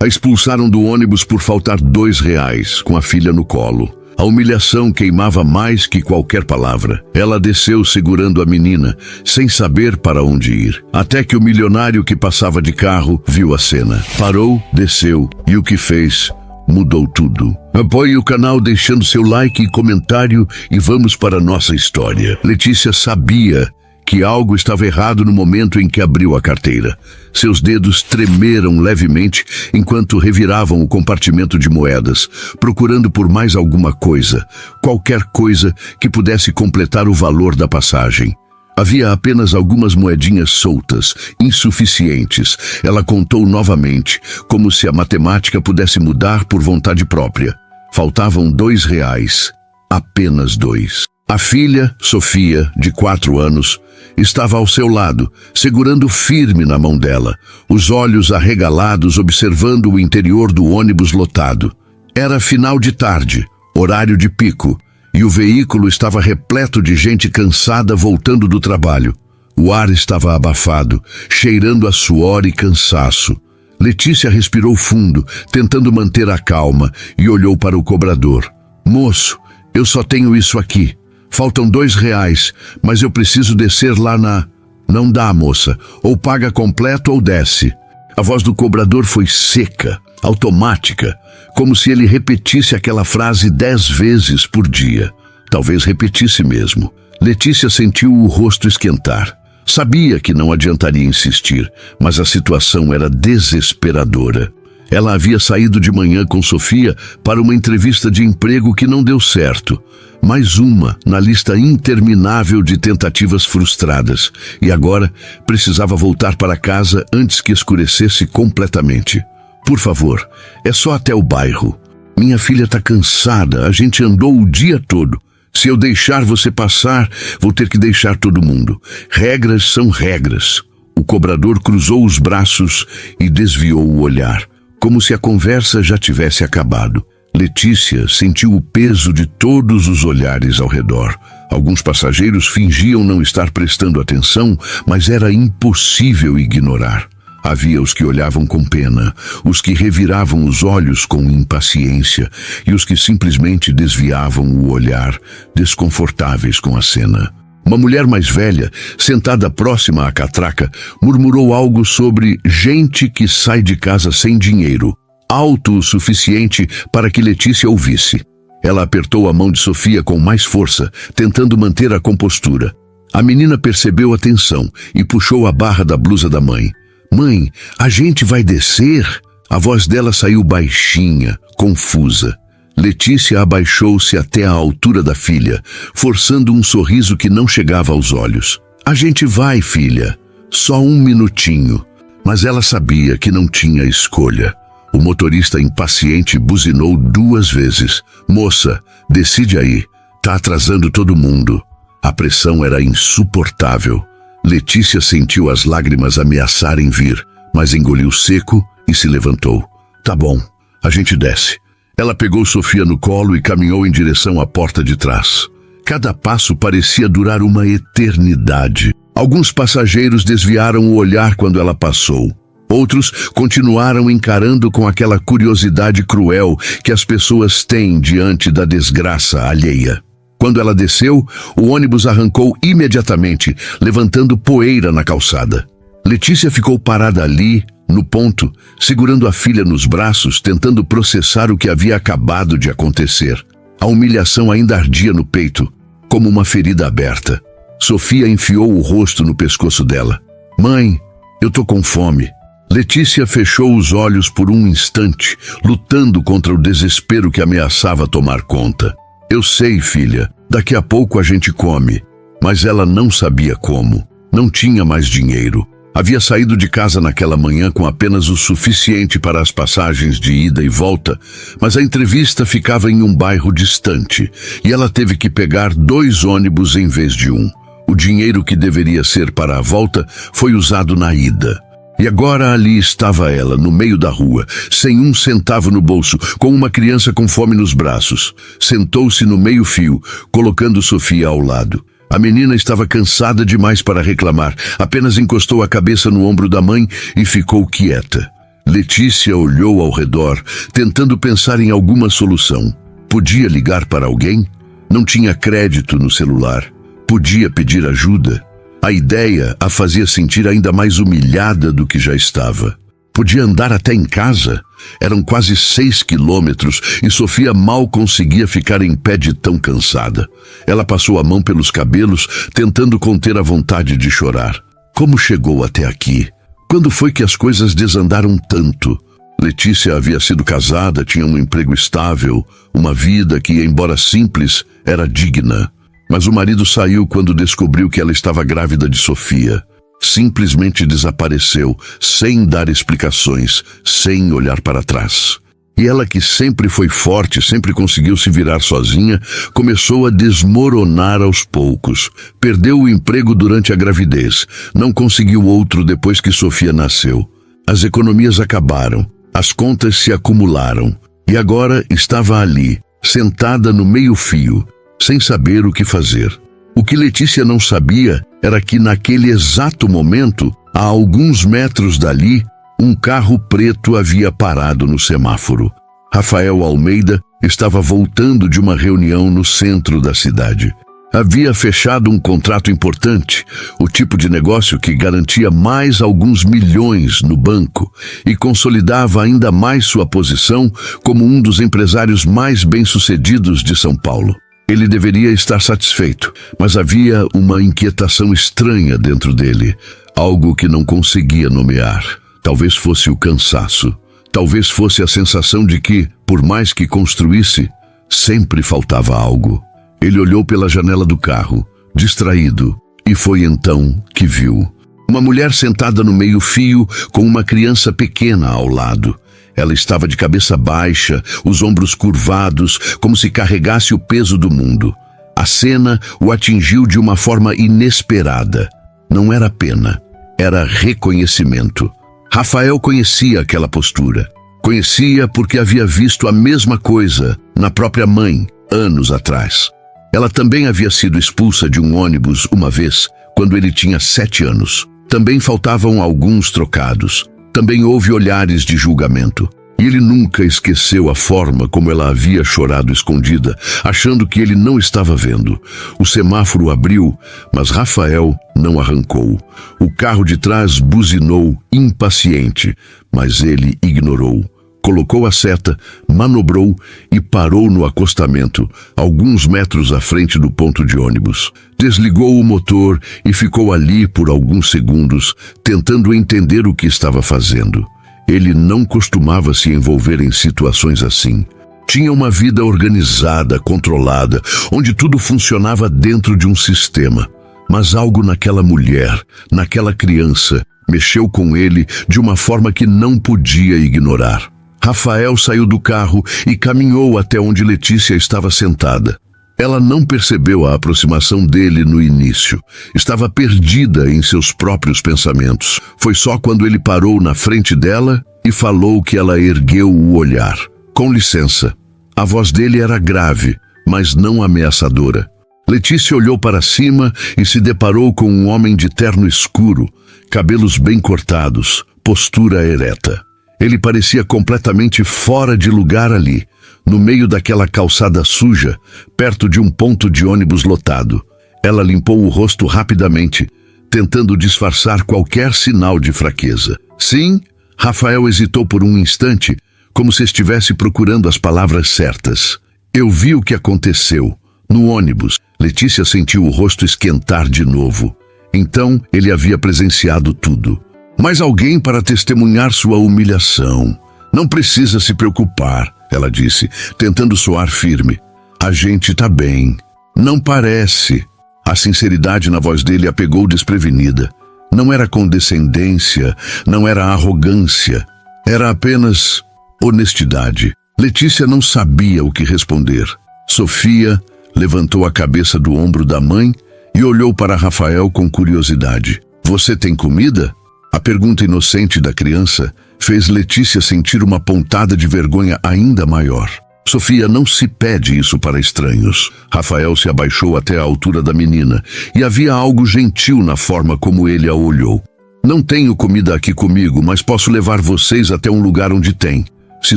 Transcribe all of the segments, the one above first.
A expulsaram do ônibus por faltar R$ 2, com a filha no colo. A humilhação queimava mais que qualquer palavra. Ela desceu segurando a menina, sem saber para onde ir. Até que o milionário que passava de carro viu a cena. Parou, desceu e o que fez mudou tudo. Apoie o canal deixando seu like e comentário e vamos para a nossa história. Letícia sabia que algo estava errado no momento em que abriu a carteira. Seus dedos tremeram levemente enquanto reviravam o compartimento de moedas, procurando por mais alguma coisa, qualquer coisa que pudesse completar o valor da passagem. Havia apenas algumas moedinhas soltas, insuficientes. Ela contou novamente, como se a matemática pudesse mudar por vontade própria. Faltavam R$ 2, apenas 2. A filha, Sofia, de 4 anos, estava ao seu lado, segurando firme na mão dela, os olhos arregalados observando o interior do ônibus lotado. Era final de tarde, horário de pico, e o veículo estava repleto de gente cansada voltando do trabalho. O ar estava abafado, cheirando a suor e cansaço. Letícia respirou fundo, tentando manter a calma, e olhou para o cobrador. Moço, eu só tenho isso aqui. Faltam R$ 2, mas eu preciso descer lá na... Não dá, moça. Ou paga completo ou desce. A voz do cobrador foi seca, automática, como se ele repetisse aquela frase 10 vezes por dia. Talvez repetisse mesmo. Letícia sentiu o rosto esquentar. Sabia que não adiantaria insistir, mas a situação era desesperadora. Ela havia saído de manhã com Sofia para uma entrevista de emprego que não deu certo. Mais uma na lista interminável de tentativas frustradas. E agora precisava voltar para casa antes que escurecesse completamente. Por favor, é só até o bairro. Minha filha está cansada, a gente andou o dia todo. Se eu deixar você passar, vou ter que deixar todo mundo. Regras são regras. O cobrador cruzou os braços e desviou o olhar, como se a conversa já tivesse acabado. Letícia sentiu o peso de todos os olhares ao redor. Alguns passageiros fingiam não estar prestando atenção, mas era impossível ignorar. Havia os que olhavam com pena, os que reviravam os olhos com impaciência e os que simplesmente desviavam o olhar, desconfortáveis com a cena. Uma mulher mais velha, sentada próxima à catraca, murmurou algo sobre gente que sai de casa sem dinheiro, alto o suficiente para que Letícia ouvisse. Ela apertou a mão de Sofia com mais força, tentando manter a compostura. A menina percebeu a tensão e puxou a barra da blusa da mãe. Mãe, a gente vai descer? A voz dela saiu baixinha, confusa. Letícia abaixou-se até a altura da filha, forçando um sorriso que não chegava aos olhos. A gente vai, filha. Só um minutinho. Mas ela sabia que não tinha escolha. O motorista impaciente buzinou 2 vezes. Moça, decide aí. Tá atrasando todo mundo. A pressão era insuportável. Letícia sentiu as lágrimas ameaçarem vir, mas engoliu seco e se levantou. Tá bom, a gente desce. Ela pegou Sofia no colo e caminhou em direção à porta de trás. Cada passo parecia durar uma eternidade. Alguns passageiros desviaram o olhar quando ela passou. Outros continuaram encarando com aquela curiosidade cruel que as pessoas têm diante da desgraça alheia. Quando ela desceu, o ônibus arrancou imediatamente, levantando poeira na calçada. Letícia ficou parada ali, no ponto, segurando a filha nos braços, tentando processar o que havia acabado de acontecer. A humilhação ainda ardia no peito, como uma ferida aberta. Sofia enfiou o rosto no pescoço dela. Mãe, eu tô com fome. Letícia fechou os olhos por um instante, lutando contra o desespero que ameaçava tomar conta. Eu sei, filha, daqui a pouco a gente come. Mas ela não sabia como. Não tinha mais dinheiro. Havia saído de casa naquela manhã com apenas o suficiente para as passagens de ida e volta, mas a entrevista ficava em um bairro distante, e ela teve que pegar 2 ônibus em vez de um. O dinheiro que deveria ser para a volta foi usado na ida. E agora ali estava ela, no meio da rua, sem um centavo no bolso, com uma criança com fome nos braços. Sentou-se no meio-fio, colocando Sofia ao lado. A menina estava cansada demais para reclamar, apenas encostou a cabeça no ombro da mãe e ficou quieta. Letícia olhou ao redor, tentando pensar em alguma solução. Podia ligar para alguém? Não tinha crédito no celular. Podia pedir ajuda? A ideia a fazia sentir ainda mais humilhada do que já estava. Podia andar até em casa? Eram quase 6 quilômetros e Sofia mal conseguia ficar em pé de tão cansada. Ela passou a mão pelos cabelos, tentando conter a vontade de chorar. Como chegou até aqui? Quando foi que as coisas desandaram tanto? Letícia havia sido casada, tinha um emprego estável, uma vida que, embora simples, era digna. Mas o marido saiu quando descobriu que ela estava grávida de Sofia. Simplesmente desapareceu, sem dar explicações, sem olhar para trás. E ela, que sempre foi forte, sempre conseguiu se virar sozinha, começou a desmoronar aos poucos. Perdeu o emprego durante a gravidez, não conseguiu outro depois que Sofia nasceu. As economias acabaram, as contas se acumularam, e agora estava ali, sentada no meio-fio, sem saber o que fazer. O que Letícia não sabia era que naquele exato momento, a alguns metros dali, um carro preto havia parado no semáforo. Rafael Almeida estava voltando de uma reunião no centro da cidade. Havia fechado um contrato importante, o tipo de negócio que garantia mais alguns milhões no banco e consolidava ainda mais sua posição como um dos empresários mais bem-sucedidos de São Paulo. Ele deveria estar satisfeito, mas havia uma inquietação estranha dentro dele, algo que não conseguia nomear. Talvez fosse o cansaço, talvez fosse a sensação de que, por mais que construísse, sempre faltava algo. Ele olhou pela janela do carro, distraído, e foi então que viu uma mulher sentada no meio-fio com uma criança pequena ao lado. Ela estava de cabeça baixa, os ombros curvados, como se carregasse o peso do mundo. A cena o atingiu de uma forma inesperada. Não era pena, era reconhecimento. Rafael conhecia aquela postura. Conhecia porque havia visto a mesma coisa na própria mãe, anos atrás. Ela também havia sido expulsa de um ônibus uma vez, quando ele tinha 7 anos. Também faltavam alguns trocados. Também houve olhares de julgamento. E ele nunca esqueceu a forma como ela havia chorado escondida, achando que ele não estava vendo. O semáforo abriu, mas Rafael não arrancou. O carro de trás buzinou, impaciente, mas ele ignorou. Colocou a seta, manobrou e parou no acostamento, alguns metros à frente do ponto de ônibus. Desligou o motor e ficou ali por alguns segundos, tentando entender o que estava fazendo. Ele não costumava se envolver em situações assim. Tinha uma vida organizada, controlada, onde tudo funcionava dentro de um sistema. Mas algo naquela mulher, naquela criança, mexeu com ele de uma forma que não podia ignorar. Rafael saiu do carro e caminhou até onde Letícia estava sentada. Ela não percebeu a aproximação dele no início. Estava perdida em seus próprios pensamentos. Foi só quando ele parou na frente dela e falou que ela ergueu o olhar. Com licença. A voz dele era grave, mas não ameaçadora. Letícia olhou para cima e se deparou com um homem de terno escuro, cabelos bem cortados, postura ereta. Ele parecia completamente fora de lugar ali, no meio daquela calçada suja, perto de um ponto de ônibus lotado. Ela limpou o rosto rapidamente, tentando disfarçar qualquer sinal de fraqueza. Sim, Rafael hesitou por um instante, como se estivesse procurando as palavras certas. Eu vi o que aconteceu. No ônibus, Letícia sentiu o rosto esquentar de novo. Então, ele havia presenciado tudo. Mas alguém para testemunhar sua humilhação. Não precisa se preocupar, ela disse, tentando soar firme. A gente tá bem. Não parece. A sinceridade na voz dele a pegou desprevenida. Não era condescendência, não era arrogância. Era apenas honestidade. Letícia não sabia o que responder. Sofia levantou a cabeça do ombro da mãe e olhou para Rafael com curiosidade. Você tem comida? A pergunta inocente da criança fez Letícia sentir uma pontada de vergonha ainda maior. Sofia, não se pede isso para estranhos. Rafael se abaixou até a altura da menina e havia algo gentil na forma como ele a olhou. Não tenho comida aqui comigo, mas posso levar vocês até um lugar onde tem, se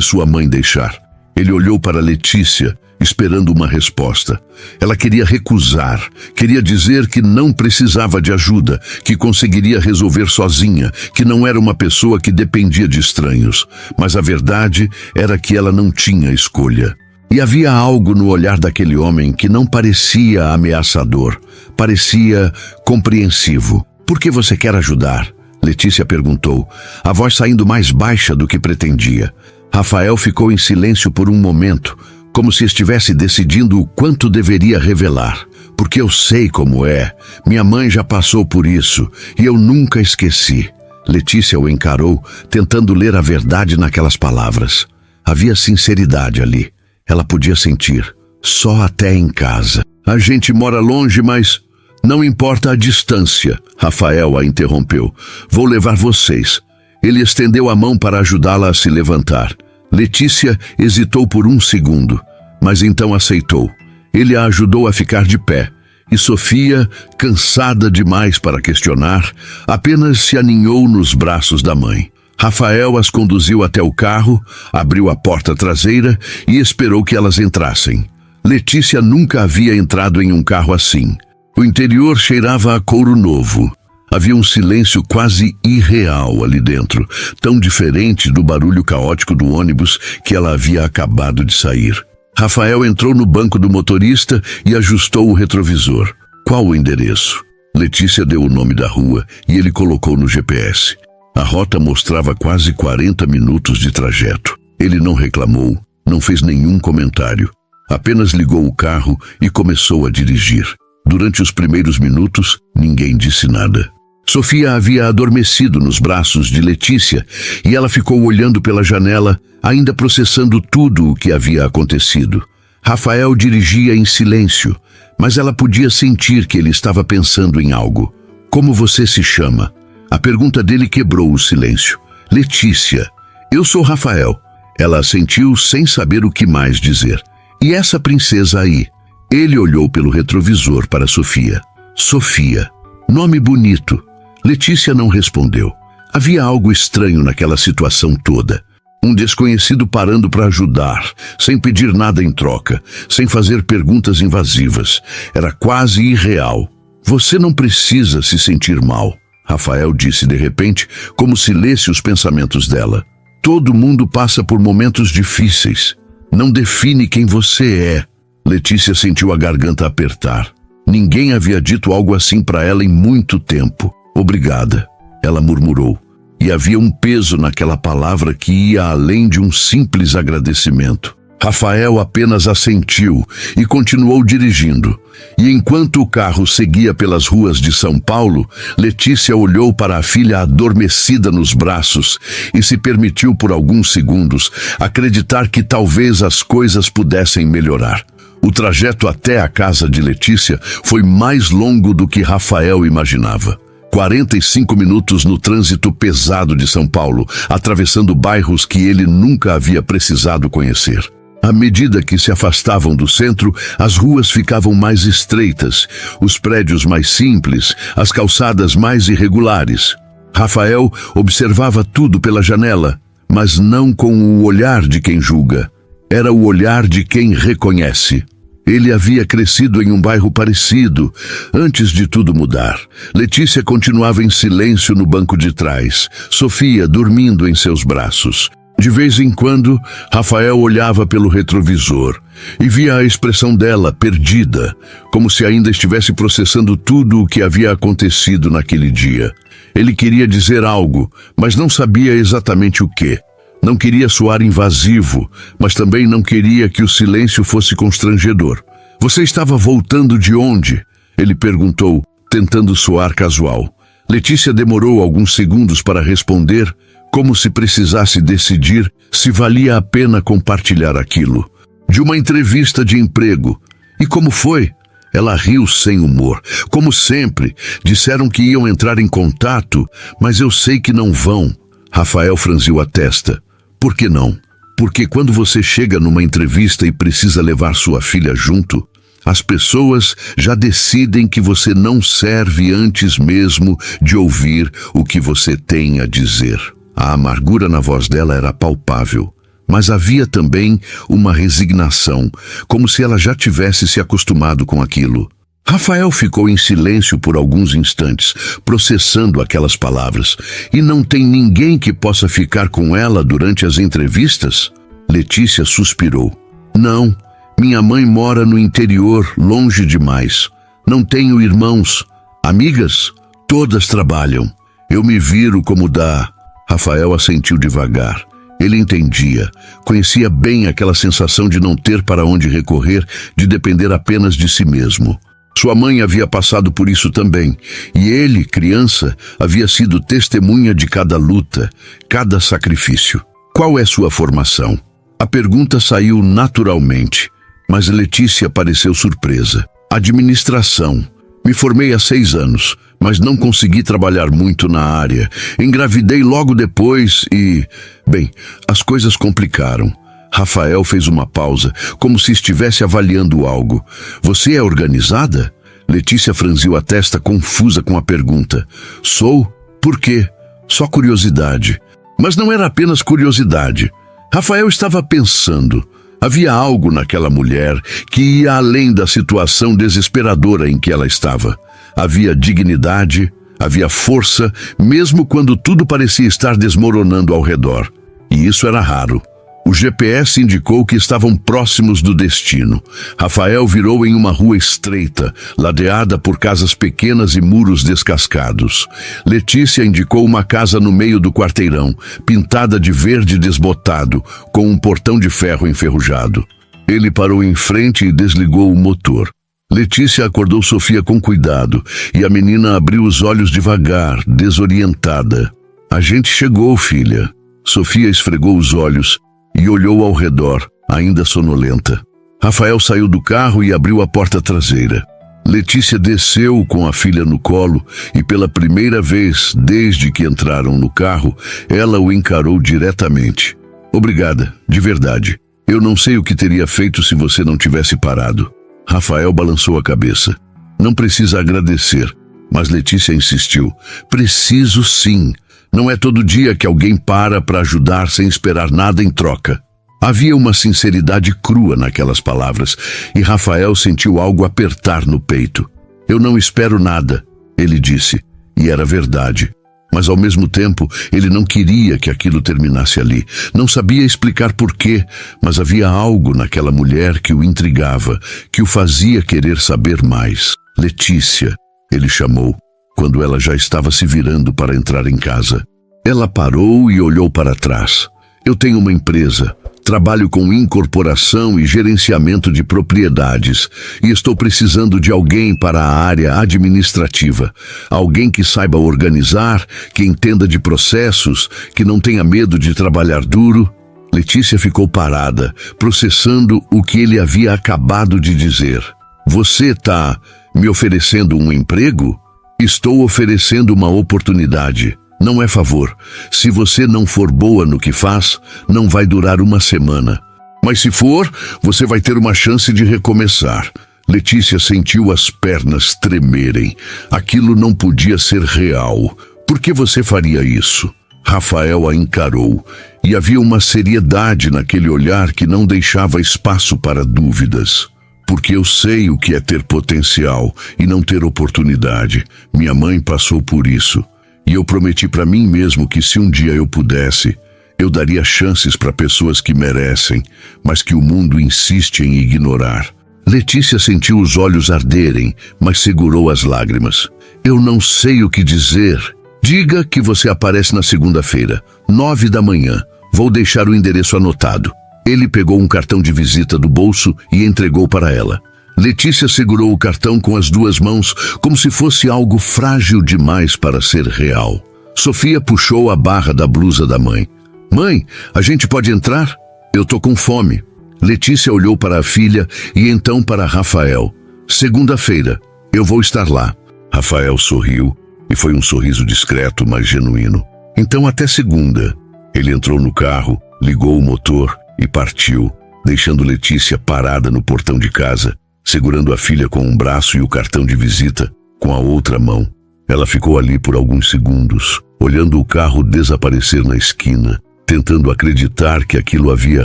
sua mãe deixar. Ele olhou para Letícia, esperando uma resposta. Ela queria recusar, queria dizer que não precisava de ajuda, que conseguiria resolver sozinha, que não era uma pessoa que dependia de estranhos. Mas a verdade era que ela não tinha escolha. E havia algo no olhar daquele homem que não parecia ameaçador, parecia compreensivo. Por que você quer ajudar? Letícia perguntou, a voz saindo mais baixa do que pretendia. Rafael ficou em silêncio por um momento, como se estivesse decidindo o quanto deveria revelar. Porque eu sei como é. Minha mãe já passou por isso e eu nunca esqueci. Letícia o encarou, tentando ler a verdade naquelas palavras. Havia sinceridade ali. Ela podia sentir. Só até em casa. A gente mora longe, mas não importa a distância. Rafael a interrompeu. Vou levar vocês. Ele estendeu a mão para ajudá-la a se levantar. Letícia hesitou por um segundo, mas então aceitou. Ele a ajudou a ficar de pé, e Sofia, cansada demais para questionar, apenas se aninhou nos braços da mãe. Rafael as conduziu até o carro, abriu a porta traseira e esperou que elas entrassem. Letícia nunca havia entrado em um carro assim. O interior cheirava a couro novo. Havia um silêncio quase irreal ali dentro, tão diferente do barulho caótico do ônibus que ela havia acabado de sair. Rafael entrou no banco do motorista e ajustou o retrovisor. Qual o endereço? Letícia deu o nome da rua e ele colocou no GPS. A rota mostrava quase 40 minutos de trajeto. Ele não reclamou, não fez nenhum comentário. Apenas ligou o carro e começou a dirigir. Durante os primeiros minutos, ninguém disse nada. Sofia havia adormecido nos braços de Letícia e ela ficou olhando pela janela, ainda processando tudo o que havia acontecido. Rafael dirigia em silêncio, mas ela podia sentir que ele estava pensando em algo. Como você se chama? A pergunta dele quebrou o silêncio. Letícia. Eu sou Rafael. Ela assentiu sem saber o que mais dizer. E essa princesa aí? Ele olhou pelo retrovisor para Sofia. Sofia. Nome bonito. Letícia não respondeu. Havia algo estranho naquela situação toda. Um desconhecido parando para ajudar, sem pedir nada em troca, sem fazer perguntas invasivas. Era quase irreal. Você não precisa se sentir mal, Rafael disse de repente, como se lesse os pensamentos dela. Todo mundo passa por momentos difíceis. Não define quem você é. Letícia sentiu a garganta apertar. Ninguém havia dito algo assim para ela em muito tempo. Obrigada, ela murmurou. E havia um peso naquela palavra que ia além de um simples agradecimento. Rafael apenas assentiu e continuou dirigindo. E enquanto o carro seguia pelas ruas de São Paulo, Letícia olhou para a filha adormecida nos braços e se permitiu por alguns segundos acreditar que talvez as coisas pudessem melhorar. O trajeto até a casa de Letícia foi mais longo do que Rafael imaginava. 45 minutos no trânsito pesado de São Paulo, atravessando bairros que ele nunca havia precisado conhecer. À medida que se afastavam do centro, as ruas ficavam mais estreitas, os prédios mais simples, as calçadas mais irregulares. Rafael observava tudo pela janela, mas não com o olhar de quem julga. Era o olhar de quem reconhece. Ele havia crescido em um bairro parecido, antes de tudo mudar. Letícia continuava em silêncio no banco de trás, Sofia dormindo em seus braços. De vez em quando, Rafael olhava pelo retrovisor e via a expressão dela perdida, como se ainda estivesse processando tudo o que havia acontecido naquele dia. Ele queria dizer algo, mas não sabia exatamente o quê. Não queria soar invasivo, mas também não queria que o silêncio fosse constrangedor. Você estava voltando de onde? Ele perguntou, tentando soar casual. Letícia demorou alguns segundos para responder, como se precisasse decidir se valia a pena compartilhar aquilo. De uma entrevista de emprego. E como foi? Ela riu sem humor. Como sempre, disseram que iam entrar em contato, mas eu sei que não vão. Rafael franziu a testa. Por que não? Porque quando você chega numa entrevista e precisa levar sua filha junto, As pessoas já decidem que você não serve antes mesmo de ouvir o que você tem a dizer. A amargura na voz dela era palpável, mas havia também uma resignação, como se ela já tivesse se acostumado com aquilo. Rafael ficou em silêncio por alguns instantes, processando aquelas palavras. E não tem ninguém que possa ficar com ela durante as entrevistas? Letícia suspirou. Não, minha mãe mora no interior, longe demais. Não tenho irmãos. Amigas? Todas trabalham. Eu me viro como dá. Rafael assentiu devagar. Ele entendia, conhecia bem aquela sensação de não ter para onde recorrer, de depender apenas de si mesmo. Sua mãe havia passado por isso também, e ele, criança, havia sido testemunha de cada luta, cada sacrifício. Qual é sua formação? A pergunta saiu naturalmente, mas Letícia pareceu surpresa. Administração. Me formei há 6 anos, mas não consegui trabalhar muito na área. Engravidei logo depois e... Bem, as coisas complicaram. Rafael fez uma pausa, como se estivesse avaliando algo. Você é organizada? Letícia franziu a testa, confusa com a pergunta. Sou? Por quê? Só curiosidade. Mas não era apenas curiosidade. Rafael estava pensando. Havia algo naquela mulher que ia além da situação desesperadora em que ela estava. Havia dignidade, havia força, mesmo quando tudo parecia estar desmoronando ao redor. E isso era raro. O GPS indicou que estavam próximos do destino. Rafael virou em uma rua estreita, ladeada por casas pequenas e muros descascados. Letícia indicou uma casa no meio do quarteirão, pintada de verde desbotado, com um portão de ferro enferrujado. Ele parou em frente e desligou o motor. Letícia acordou Sofia com cuidado, e a menina abriu os olhos devagar, desorientada. A gente chegou, filha. Sofia esfregou os olhos e olhou ao redor, ainda sonolenta. Rafael saiu do carro e abriu a porta traseira. Letícia desceu com a filha no colo e pela primeira vez desde que entraram no carro, ela o encarou diretamente. Obrigada, de verdade. Eu não sei o que teria feito se você não tivesse parado. Rafael balançou a cabeça. Não precisa agradecer, mas Letícia insistiu. Preciso sim. Não é todo dia que alguém para ajudar sem esperar nada em troca. Havia uma sinceridade crua naquelas palavras, e Rafael sentiu algo apertar no peito. Eu não espero nada, ele disse, e era verdade. Mas ao mesmo tempo, ele não queria que aquilo terminasse ali. Não sabia explicar porquê, mas havia algo naquela mulher que o intrigava, que o fazia querer saber mais. Letícia, ele chamou, quando ela já estava se virando para entrar em casa. Ela parou e olhou para trás. Eu tenho uma empresa, trabalho com incorporação e gerenciamento de propriedades e estou precisando de alguém para a área administrativa. Alguém que saiba organizar, que entenda de processos, que não tenha medo de trabalhar duro. Letícia ficou parada, processando o que ele havia acabado de dizer. Você está me oferecendo um emprego? Estou oferecendo uma oportunidade. Não é favor. Se você não for boa no que faz, não vai durar uma semana. Mas se for, você vai ter uma chance de recomeçar. Letícia sentiu as pernas tremerem. Aquilo não podia ser real. Por que você faria isso? Rafael a encarou, e havia uma seriedade naquele olhar que não deixava espaço para dúvidas. Porque eu sei o que é ter potencial e não ter oportunidade. Minha mãe passou por isso. E eu prometi para mim mesmo que se um dia eu pudesse, eu daria chances para pessoas que merecem, mas que o mundo insiste em ignorar. Letícia sentiu os olhos arderem, mas segurou as lágrimas. Eu não sei o que dizer. Diga que você aparece na segunda-feira, 9 da manhã. Vou deixar o endereço anotado. Ele pegou um cartão de visita do bolso e entregou para ela. Letícia segurou o cartão com as 2 mãos, como se fosse algo frágil demais para ser real. Sofia puxou a barra da blusa da mãe. Mãe, a gente pode entrar? Eu tô com fome. Letícia olhou para a filha e então para Rafael. Segunda-feira, eu vou estar lá. Rafael sorriu, e foi um sorriso discreto, mas genuíno. Então até segunda. Ele entrou no carro, ligou o motor e partiu, deixando Letícia parada no portão de casa, segurando a filha com um braço e o cartão de visita com a outra mão. Ela ficou ali por alguns segundos, olhando o carro desaparecer na esquina, tentando acreditar que aquilo havia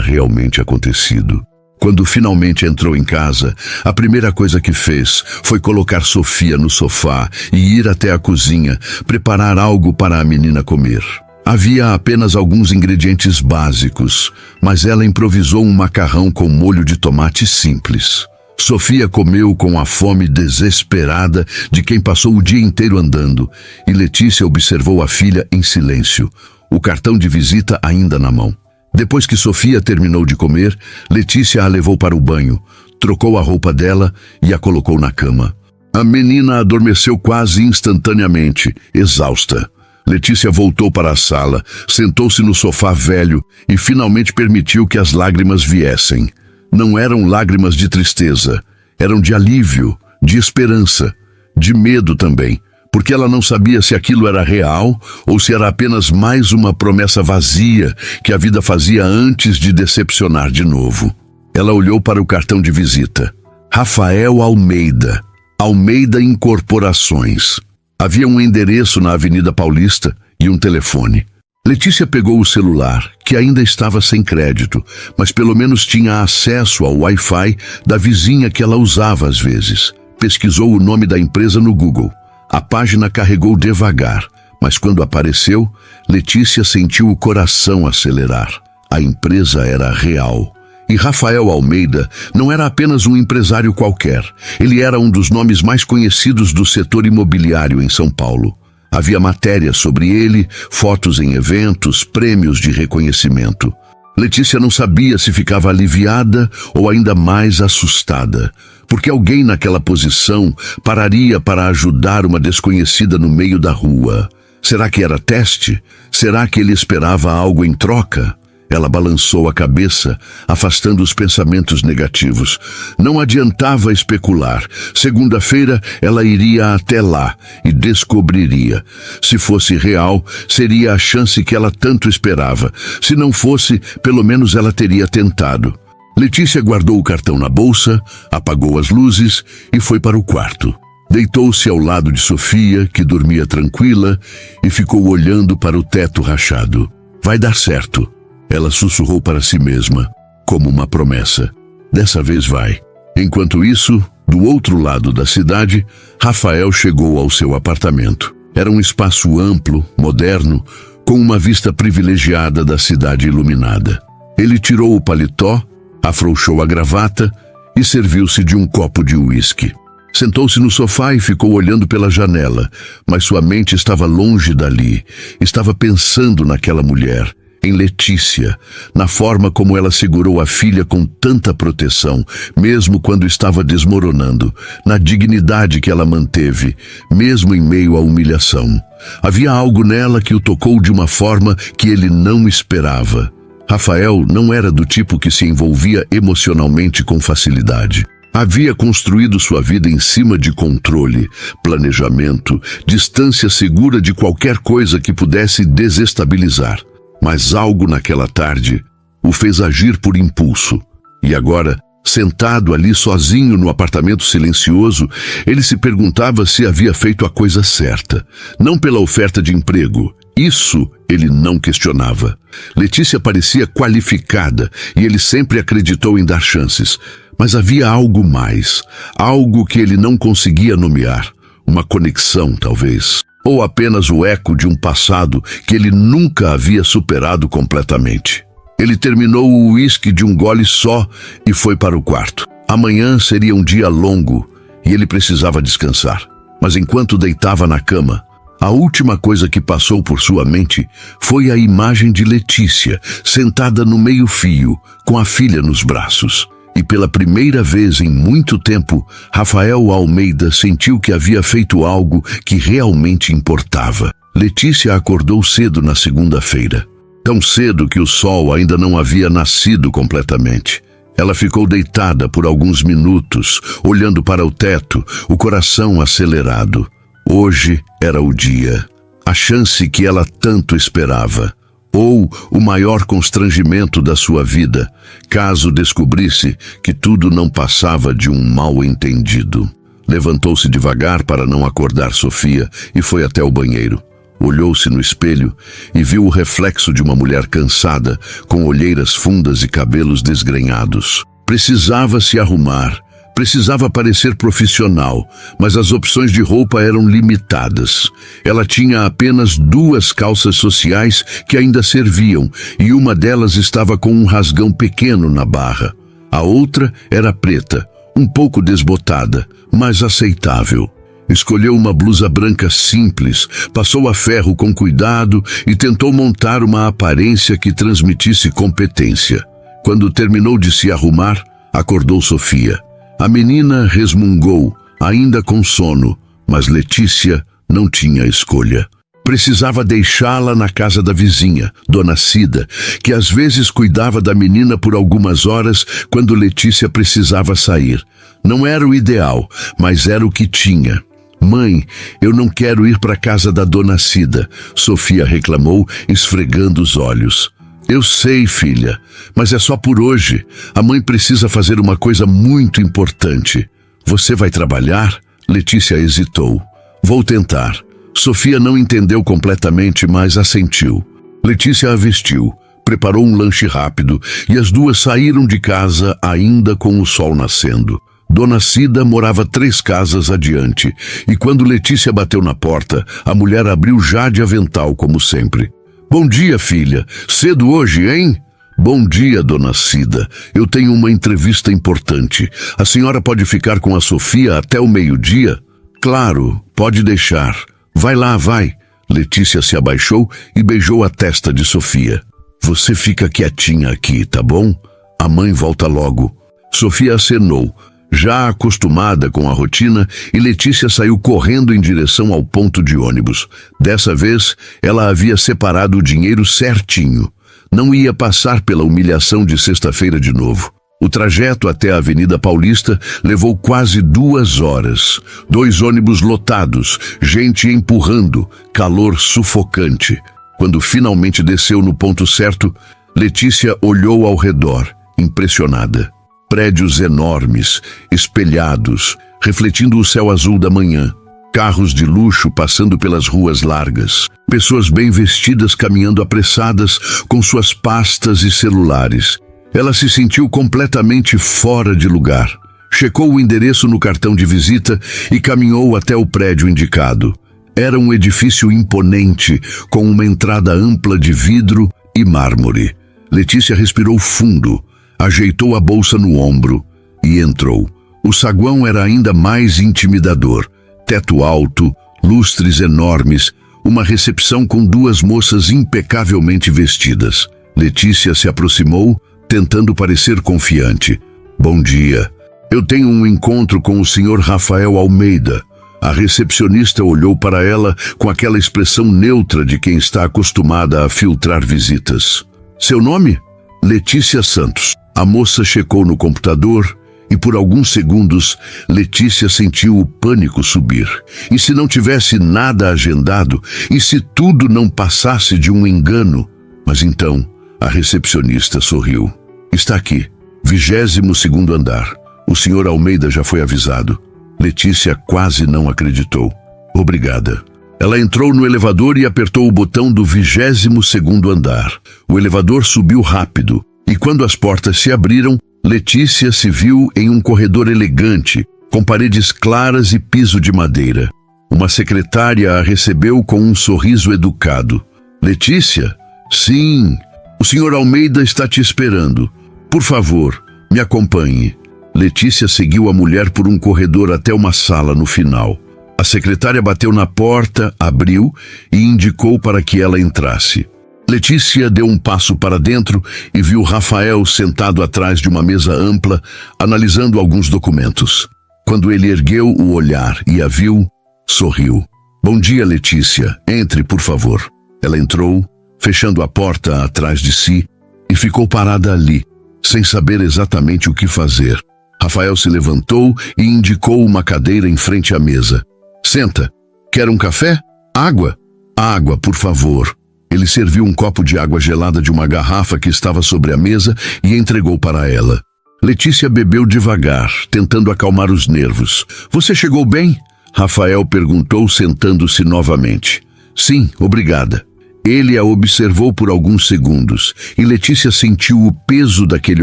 realmente acontecido. Quando finalmente entrou em casa, a primeira coisa que fez foi colocar Sofia no sofá e ir até a cozinha, preparar algo para a menina comer. Havia apenas alguns ingredientes básicos, mas ela improvisou um macarrão com molho de tomate simples. Sofia comeu com a fome desesperada de quem passou o dia inteiro andando, e Letícia observou a filha em silêncio, o cartão de visita ainda na mão. Depois que Sofia terminou de comer, Letícia a levou para o banho, trocou a roupa dela e a colocou na cama. A menina adormeceu quase instantaneamente, exausta. Letícia voltou para a sala, sentou-se no sofá velho e finalmente permitiu que as lágrimas viessem. Não eram lágrimas de tristeza, eram de alívio, de esperança, de medo também, porque ela não sabia se aquilo era real ou se era apenas mais uma promessa vazia que a vida fazia antes de decepcionar de novo. Ela olhou para o cartão de visita. Rafael Almeida, Almeida Incorporações. Havia um endereço na Avenida Paulista e um telefone. Letícia pegou o celular, que ainda estava sem crédito, mas pelo menos tinha acesso ao Wi-Fi da vizinha que ela usava às vezes. Pesquisou o nome da empresa no Google. A página carregou devagar, mas quando apareceu, Letícia sentiu o coração acelerar. A empresa era real. E Rafael Almeida não era apenas um empresário qualquer. Ele era um dos nomes mais conhecidos do setor imobiliário em São Paulo. Havia matérias sobre ele, fotos em eventos, prêmios de reconhecimento. Letícia não sabia se ficava aliviada ou ainda mais assustada, porque alguém naquela posição pararia para ajudar uma desconhecida no meio da rua. Será que era teste? Será que ele esperava algo em troca? Ela balançou a cabeça, afastando os pensamentos negativos. Não adiantava especular. Segunda-feira ela iria até lá e descobriria. Se fosse real, seria a chance que ela tanto esperava. Se não fosse, pelo menos ela teria tentado. Letícia guardou o cartão na bolsa, apagou as luzes e foi para o quarto. Deitou-se ao lado de Sofia, que dormia tranquila, e ficou olhando para o teto rachado. Vai dar certo. Ela sussurrou para si mesma, como uma promessa. Dessa vez vai. Enquanto isso, do outro lado da cidade, Rafael chegou ao seu apartamento. Era um espaço amplo, moderno, com uma vista privilegiada da cidade iluminada. Ele tirou o paletó, afrouxou a gravata e serviu-se de um copo de uísque. Sentou-se no sofá e ficou olhando pela janela, mas sua mente estava longe dali. Estava pensando naquela mulher, em Letícia, na forma como ela segurou a filha com tanta proteção, mesmo quando estava desmoronando, na dignidade que ela manteve, mesmo em meio à humilhação. Havia algo nela que o tocou de uma forma que ele não esperava. Rafael não era do tipo que se envolvia emocionalmente com facilidade. Havia construído sua vida em cima de controle, planejamento, distância segura de qualquer coisa que pudesse desestabilizar. Mas algo naquela tarde o fez agir por impulso. E agora, sentado ali sozinho no apartamento silencioso, ele se perguntava se havia feito a coisa certa. Não pela oferta de emprego. Isso ele não questionava. Letícia parecia qualificada e ele sempre acreditou em dar chances. Mas havia algo mais, algo que ele não conseguia nomear. Uma conexão, talvez. Ou apenas o eco de um passado que ele nunca havia superado completamente. Ele terminou o uísque de um gole só e foi para o quarto. Amanhã seria um dia longo e ele precisava descansar. Mas enquanto deitava na cama, a última coisa que passou por sua mente foi a imagem de Letícia, sentada no meio-fio, com a filha nos braços. E pela primeira vez em muito tempo, Rafael Almeida sentiu que havia feito algo que realmente importava. Letícia acordou cedo na segunda-feira. Tão cedo que o sol ainda não havia nascido completamente. Ela ficou deitada por alguns minutos, olhando para o teto, o coração acelerado. Hoje era o dia. A chance que ela tanto esperava. ou o maior constrangimento da sua vida, caso descobrisse que tudo não passava de um mal-entendido. Levantou-se devagar para não acordar Sofia e foi até o banheiro. Olhou-se no espelho e viu o reflexo de uma mulher cansada, com olheiras fundas e cabelos desgrenhados. Precisava se arrumar, precisava parecer profissional, mas as opções de roupa eram limitadas. Ela tinha apenas 2 calças sociais que ainda serviam, e uma delas estava com um rasgão pequeno na barra. A outra era preta, um pouco desbotada, mas aceitável. Escolheu uma blusa branca simples, passou a ferro com cuidado e tentou montar uma aparência que transmitisse competência. Quando terminou de se arrumar, acordou Sofia. A menina resmungou, ainda com sono, mas Letícia não tinha escolha. Precisava deixá-la na casa da vizinha, Dona Cida, que às vezes cuidava da menina por algumas horas quando Letícia precisava sair. Não era o ideal, mas era o que tinha. Mãe, eu não quero ir para a casa da Dona Cida, Sofia reclamou, esfregando os olhos. Eu sei, filha, mas é só por hoje. A mãe precisa fazer uma coisa muito importante. Você vai trabalhar? Letícia hesitou. Vou tentar. Sofia não entendeu completamente, mas assentiu. Letícia a vestiu, preparou um lanche rápido e as duas saíram de casa ainda com o sol nascendo. Dona Cida morava 3 casas adiante, e quando Letícia bateu na porta, a mulher abriu já de avental, como sempre. Bom dia, filha. Cedo hoje, hein? Bom dia, Dona Cida. Eu tenho uma entrevista importante. A senhora pode ficar com a Sofia até o meio-dia? Claro, pode deixar. Vai lá, vai. Letícia se abaixou e beijou a testa de Sofia. Você fica quietinha aqui, tá bom? A mãe volta logo. Sofia acenou, já acostumada com a rotina, e Letícia saiu correndo em direção ao ponto de ônibus. Dessa vez, ela havia separado o dinheiro certinho. Não ia passar pela humilhação de sexta-feira de novo. O trajeto até a Avenida Paulista levou quase 2 horas. 2 ônibus lotados, gente empurrando, calor sufocante. Quando finalmente desceu no ponto certo, Letícia olhou ao redor, impressionada. Prédios enormes, espelhados, refletindo o céu azul da manhã. Carros de luxo passando pelas ruas largas. Pessoas bem vestidas caminhando apressadas com suas pastas e celulares. Ela se sentiu completamente fora de lugar. Checou o endereço no cartão de visita e caminhou até o prédio indicado. Era um edifício imponente, com uma entrada ampla de vidro e mármore. Letícia respirou fundo, ajeitou a bolsa no ombro e entrou. O saguão era ainda mais intimidador. Teto alto, lustres enormes, uma recepção com 2 moças impecavelmente vestidas. Letícia se aproximou, tentando parecer confiante. Bom dia. Eu tenho um encontro com o Sr. Rafael Almeida. A recepcionista olhou para ela com aquela expressão neutra de quem está acostumada a filtrar visitas. Seu nome? Letícia Santos. A moça checou no computador e por alguns segundos Letícia sentiu o pânico subir. E se não tivesse nada agendado? E se tudo não passasse de um engano? Mas então a recepcionista sorriu. Está aqui, 22º andar. O Sr. Almeida já foi avisado. Letícia quase não acreditou. Obrigada. Ela entrou no elevador e apertou o botão do 22º andar. O elevador subiu rápido. E quando as portas se abriram, Letícia se viu em um corredor elegante, com paredes claras e piso de madeira. Uma secretária a recebeu com um sorriso educado. Letícia? Sim. O Sr. Almeida está te esperando. Por favor, me acompanhe. Letícia seguiu a mulher por um corredor até uma sala no final. A secretária bateu na porta, abriu e indicou para que ela entrasse. Letícia deu um passo para dentro e viu Rafael sentado atrás de uma mesa ampla, analisando alguns documentos. Quando ele ergueu o olhar e a viu, sorriu. Bom dia, Letícia. Entre, por favor. Ela entrou, fechando a porta atrás de si, e ficou parada ali, sem saber exatamente o que fazer. Rafael se levantou e indicou uma cadeira em frente à mesa. Senta. Quer um café? Água? Água, por favor. Ele serviu um copo de água gelada de uma garrafa que estava sobre a mesa e entregou para ela. Letícia bebeu devagar, tentando acalmar os nervos. Você chegou bem? Rafael perguntou, sentando-se novamente. Sim, obrigada. Ele a observou por alguns segundos e Letícia sentiu o peso daquele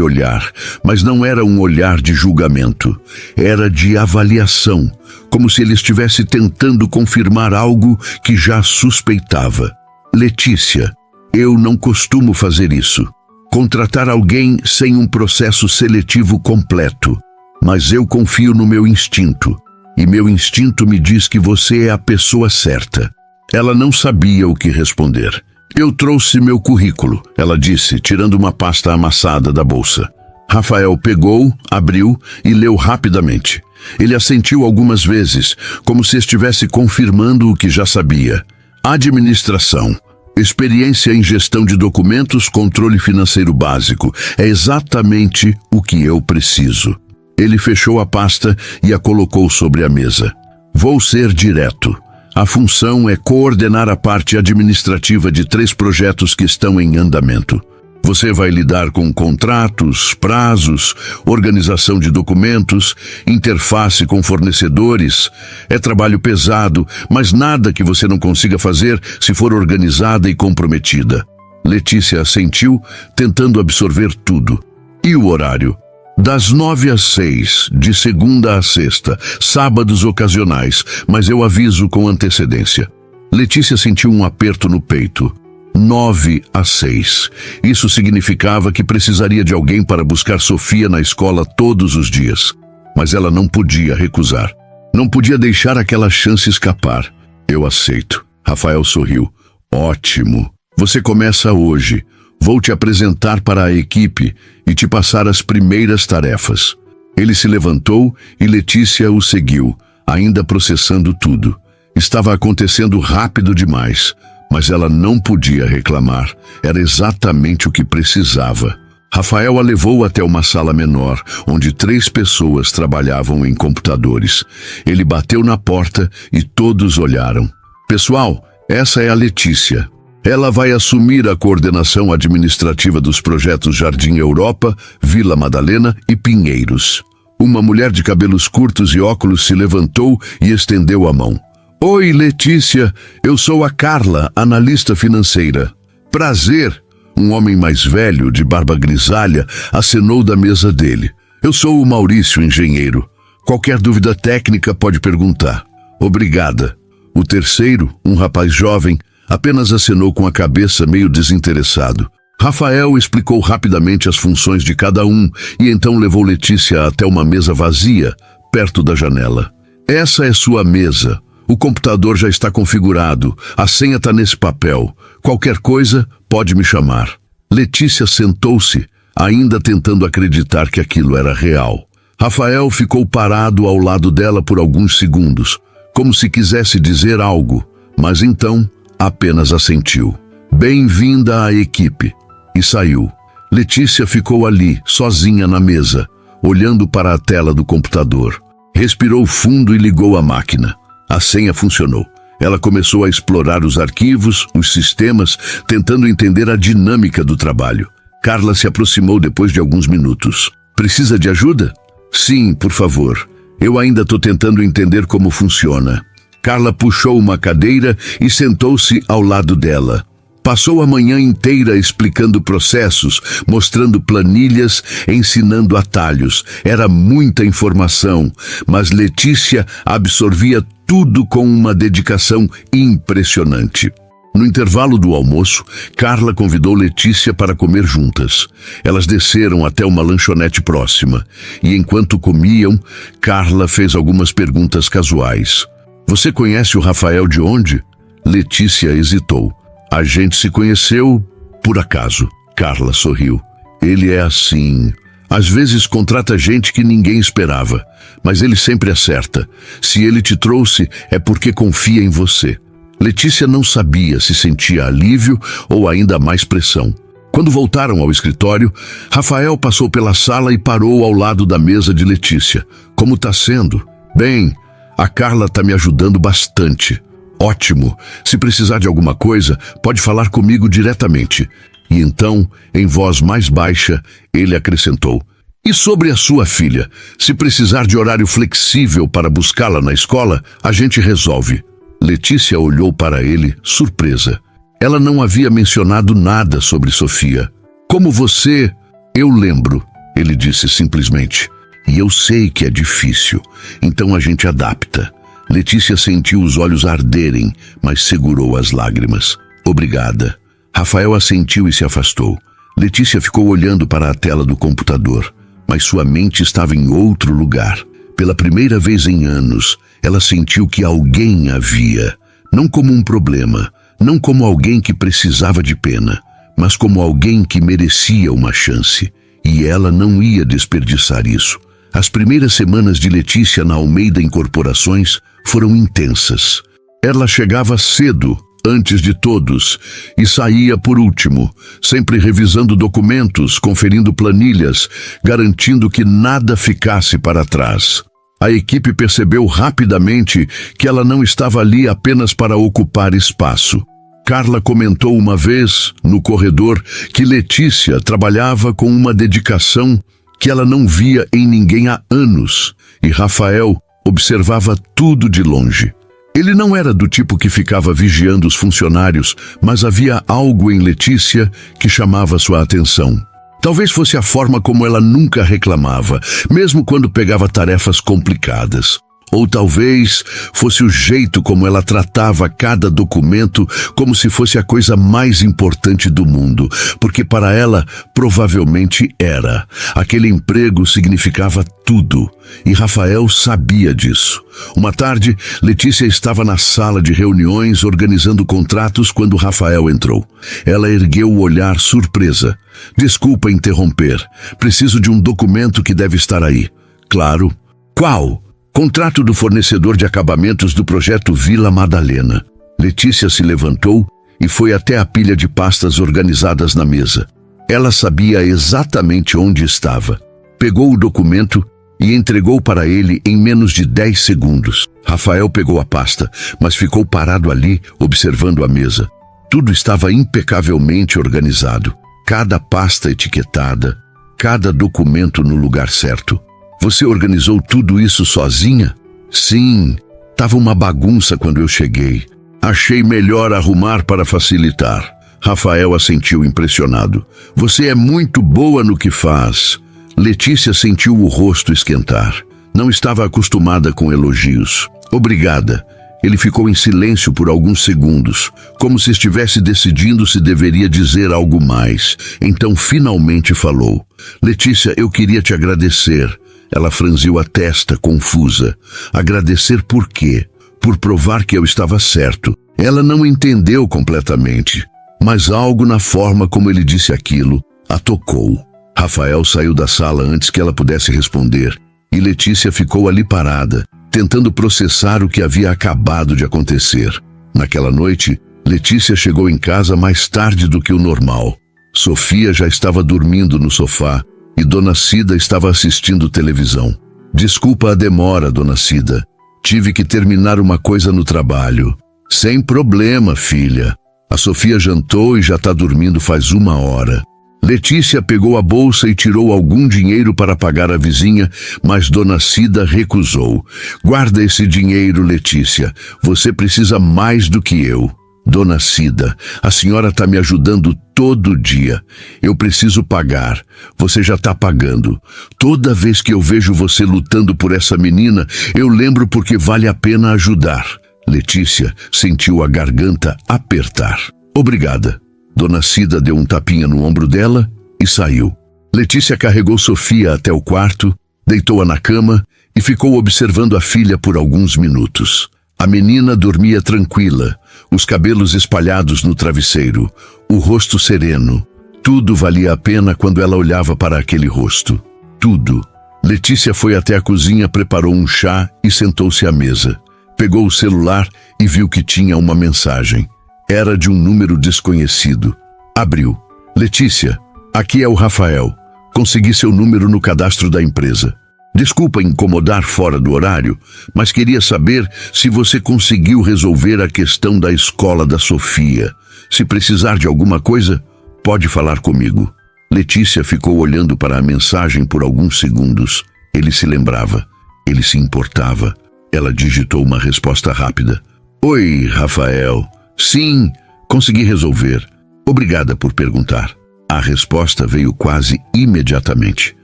olhar, mas não era um olhar de julgamento. Era de avaliação, como se ele estivesse tentando confirmar algo que já suspeitava. Letícia, eu não costumo fazer isso. Contratar alguém sem um processo seletivo completo. Mas eu confio no meu instinto. E meu instinto me diz que você é a pessoa certa. Ela não sabia o que responder. Eu trouxe meu currículo, ela disse, tirando uma pasta amassada da bolsa. Rafael pegou, abriu e leu rapidamente. Ele assentiu algumas vezes, como se estivesse confirmando o que já sabia. Administração. Experiência em gestão de documentos, controle financeiro básico. É exatamente o que eu preciso. Ele fechou a pasta e a colocou sobre a mesa. Vou ser direto. A função é coordenar a parte administrativa de 3 projetos que estão em andamento. Você vai lidar com contratos, prazos, organização de documentos, interface com fornecedores. É trabalho pesado, mas nada que você não consiga fazer se for organizada e comprometida. Letícia assentiu, tentando absorver tudo. E o horário? Das 9 às 6, de segunda a sexta, sábados ocasionais, mas eu aviso com antecedência. Letícia sentiu um aperto no peito. 9 às 6. Isso significava que precisaria de alguém para buscar Sofia na escola todos os dias. Mas ela não podia recusar. Não podia deixar aquela chance escapar. Eu aceito. Rafael sorriu. Ótimo. Você começa hoje. Vou te apresentar para a equipe e te passar as primeiras tarefas. Ele se levantou e Letícia o seguiu, ainda processando tudo. Estava acontecendo rápido demais, mas ela não podia reclamar. Era exatamente o que precisava. Rafael a levou até uma sala menor, onde 3 pessoas trabalhavam em computadores. Ele bateu na porta e todos olharam. Pessoal, essa é a Letícia. Ela vai assumir a coordenação administrativa dos projetos Jardim Europa, Vila Madalena e Pinheiros. Uma mulher de cabelos curtos e óculos se levantou e estendeu a mão. Oi, Letícia, eu sou a Carla, analista financeira. Prazer. Um homem mais velho, de barba grisalha, acenou da mesa dele. Eu sou o Maurício, engenheiro. Qualquer dúvida técnica pode perguntar. Obrigada. O terceiro, um rapaz jovem, apenas acenou com a cabeça meio desinteressado. Rafael explicou rapidamente as funções de cada um e então levou Letícia até uma mesa vazia, perto da janela. Essa é sua mesa. O computador já está configurado. A senha está nesse papel. Qualquer coisa, pode me chamar. Letícia sentou-se, ainda tentando acreditar que aquilo era real. Rafael ficou parado ao lado dela por alguns segundos, como se quisesse dizer algo, mas então apenas assentiu. Bem-vinda à equipe. E saiu. Letícia ficou ali, sozinha na mesa, olhando para a tela do computador. Respirou fundo e ligou a máquina. A senha funcionou. Ela começou a explorar os arquivos, os sistemas, tentando entender a dinâmica do trabalho. Carla se aproximou depois de alguns minutos. Precisa de ajuda? Sim, por favor. Eu ainda estou tentando entender como funciona. Carla puxou uma cadeira e sentou-se ao lado dela. Passou a manhã inteira explicando processos, mostrando planilhas, ensinando atalhos. Era muita informação, mas Letícia absorvia tudo com uma dedicação impressionante. No intervalo do almoço, Carla convidou Letícia para comer juntas. Elas desceram até uma lanchonete próxima, e enquanto comiam, Carla fez algumas perguntas casuais. Você conhece o Rafael de onde? Letícia hesitou. A gente se conheceu por acaso. Carla sorriu. Ele é assim. Às vezes contrata gente que ninguém esperava, mas ele sempre acerta. Se ele te trouxe, é porque confia em você. Letícia não sabia se sentia alívio ou ainda mais pressão. Quando voltaram ao escritório, Rafael passou pela sala e parou ao lado da mesa de Letícia. Como está sendo? Bem, a Carla está me ajudando bastante. Ótimo. Se precisar de alguma coisa, pode falar comigo diretamente. E então, em voz mais baixa, ele acrescentou: e sobre a sua filha? Se precisar de horário flexível para buscá-la na escola, a gente resolve. Letícia olhou para ele, surpresa. Ela não havia mencionado nada sobre Sofia. Como você... Eu lembro, ele disse simplesmente. E eu sei que é difícil, então a gente adapta. Letícia sentiu os olhos arderem, mas segurou as lágrimas. Obrigada. Rafael assentiu e se afastou. Letícia ficou olhando para a tela do computador, mas sua mente estava em outro lugar. Pela primeira vez em anos, ela sentiu que alguém havia, não como um problema, não como alguém que precisava de pena, mas como alguém que merecia uma chance. E ela não ia desperdiçar isso. As primeiras semanas de Letícia na Almeida Incorporações foram intensas. Ela chegava cedo, antes de todos, e saía por último, sempre revisando documentos, conferindo planilhas, garantindo que nada ficasse para trás. A equipe percebeu rapidamente que ela não estava ali apenas para ocupar espaço. Carla comentou uma vez, no corredor, que Letícia trabalhava com uma dedicação que ela não via em ninguém há anos, e Rafael observava tudo de longe. Ele não era do tipo que ficava vigiando os funcionários, mas havia algo em Letícia que chamava sua atenção. Talvez fosse a forma como ela nunca reclamava, mesmo quando pegava tarefas complicadas. Ou talvez fosse o jeito como ela tratava cada documento como se fosse a coisa mais importante do mundo, porque para ela provavelmente era. Aquele emprego significava tudo, e Rafael sabia disso. Uma tarde, Letícia estava na sala de reuniões organizando contratos quando Rafael entrou. Ela ergueu o olhar surpresa. Desculpa interromper, preciso de um documento que deve estar aí. Claro. Qual? Contrato do fornecedor de acabamentos do projeto Vila Madalena. Letícia se levantou e foi até a pilha de pastas organizadas na mesa. Ela sabia exatamente onde estava. Pegou o documento e entregou para ele em menos de 10 segundos. Rafael pegou a pasta, mas ficou parado ali, observando a mesa. Tudo estava impecavelmente organizado. Cada pasta etiquetada, cada documento no lugar certo. Você organizou tudo isso sozinha? Sim, estava uma bagunça quando eu cheguei. Achei melhor arrumar para facilitar. Rafael assentiu impressionado. Você é muito boa no que faz. Letícia sentiu o rosto esquentar. Não estava acostumada com elogios. Obrigada. Ele ficou em silêncio por alguns segundos, como se estivesse decidindo se deveria dizer algo mais. Então finalmente falou. Letícia, eu queria te agradecer. Ela franziu a testa, confusa. Agradecer por quê? Por provar que eu estava certo. Ela não entendeu completamente, mas algo na forma como ele disse aquilo a tocou. Rafael saiu da sala antes que ela pudesse responder, e Letícia ficou ali parada, tentando processar o que havia acabado de acontecer. Naquela noite, Letícia chegou em casa mais tarde do que o normal. Sofia já estava dormindo no sofá, e Dona Cida estava assistindo televisão. Desculpa a demora, Dona Cida. Tive que terminar uma coisa no trabalho. Sem problema, filha. A Sofia jantou e já está dormindo faz 1 hora. Letícia pegou a bolsa e tirou algum dinheiro para pagar a vizinha, mas Dona Cida recusou. Guarda esse dinheiro, Letícia. Você precisa mais do que eu. Dona Cida, a senhora está me ajudando todo dia. Eu preciso pagar. Você já está pagando. Toda vez que eu vejo você lutando por essa menina, eu lembro porque vale a pena ajudar. Letícia sentiu a garganta apertar. Obrigada. Dona Cida deu um tapinha no ombro dela e saiu. Letícia carregou Sofia até o quarto, deitou-a na cama e ficou observando a filha por alguns minutos. A menina dormia tranquila, os cabelos espalhados no travesseiro, o rosto sereno. Tudo valia a pena quando ela olhava para aquele rosto. Tudo. Letícia foi até a cozinha, preparou um chá e sentou-se à mesa. Pegou o celular e viu que tinha uma mensagem. Era de um número desconhecido. Abriu. Letícia, aqui é o Rafael. Consegui seu número no cadastro da empresa. Desculpa incomodar fora do horário, mas queria saber se você conseguiu resolver a questão da escola da Sofia. Se precisar de alguma coisa, pode falar comigo. Letícia ficou olhando para a mensagem por alguns segundos. Ele se lembrava. Ele se importava. Ela digitou uma resposta rápida. Oi, Rafael. Sim, consegui resolver. Obrigada por perguntar. A resposta veio quase imediatamente.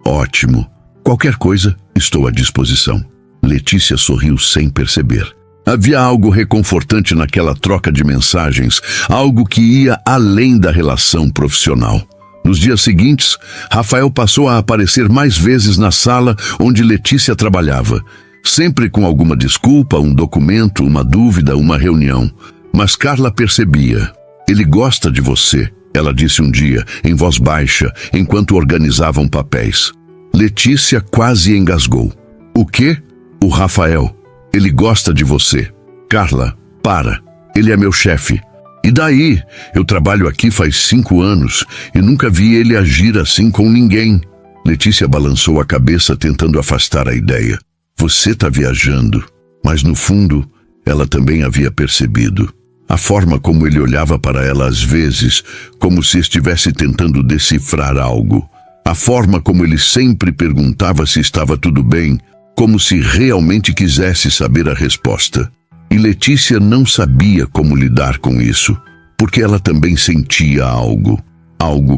Ótimo. Qualquer coisa, estou à disposição. Letícia sorriu sem perceber. Havia algo reconfortante naquela troca de mensagens, algo que ia além da relação profissional. Nos dias seguintes, Rafael passou a aparecer mais vezes na sala onde Letícia trabalhava, sempre com alguma desculpa, um documento, uma dúvida, uma reunião. Mas Carla percebia. Ele gosta de você, ela disse um dia, em voz baixa, enquanto organizavam papéis. Letícia quase engasgou. O quê? O Rafael. Ele gosta de você. Carla, para. Ele é meu chefe. E daí? Eu trabalho aqui faz 5 anos e nunca vi ele agir assim com ninguém. Letícia balançou a cabeça tentando afastar a ideia. Você tá viajando. Mas no fundo, ela também havia percebido. A forma como ele olhava para ela às vezes, como se estivesse tentando decifrar algo. A forma como ele sempre perguntava se estava tudo bem, como se realmente quisesse saber a resposta. E Letícia não sabia como lidar com isso, porque ela também sentia algo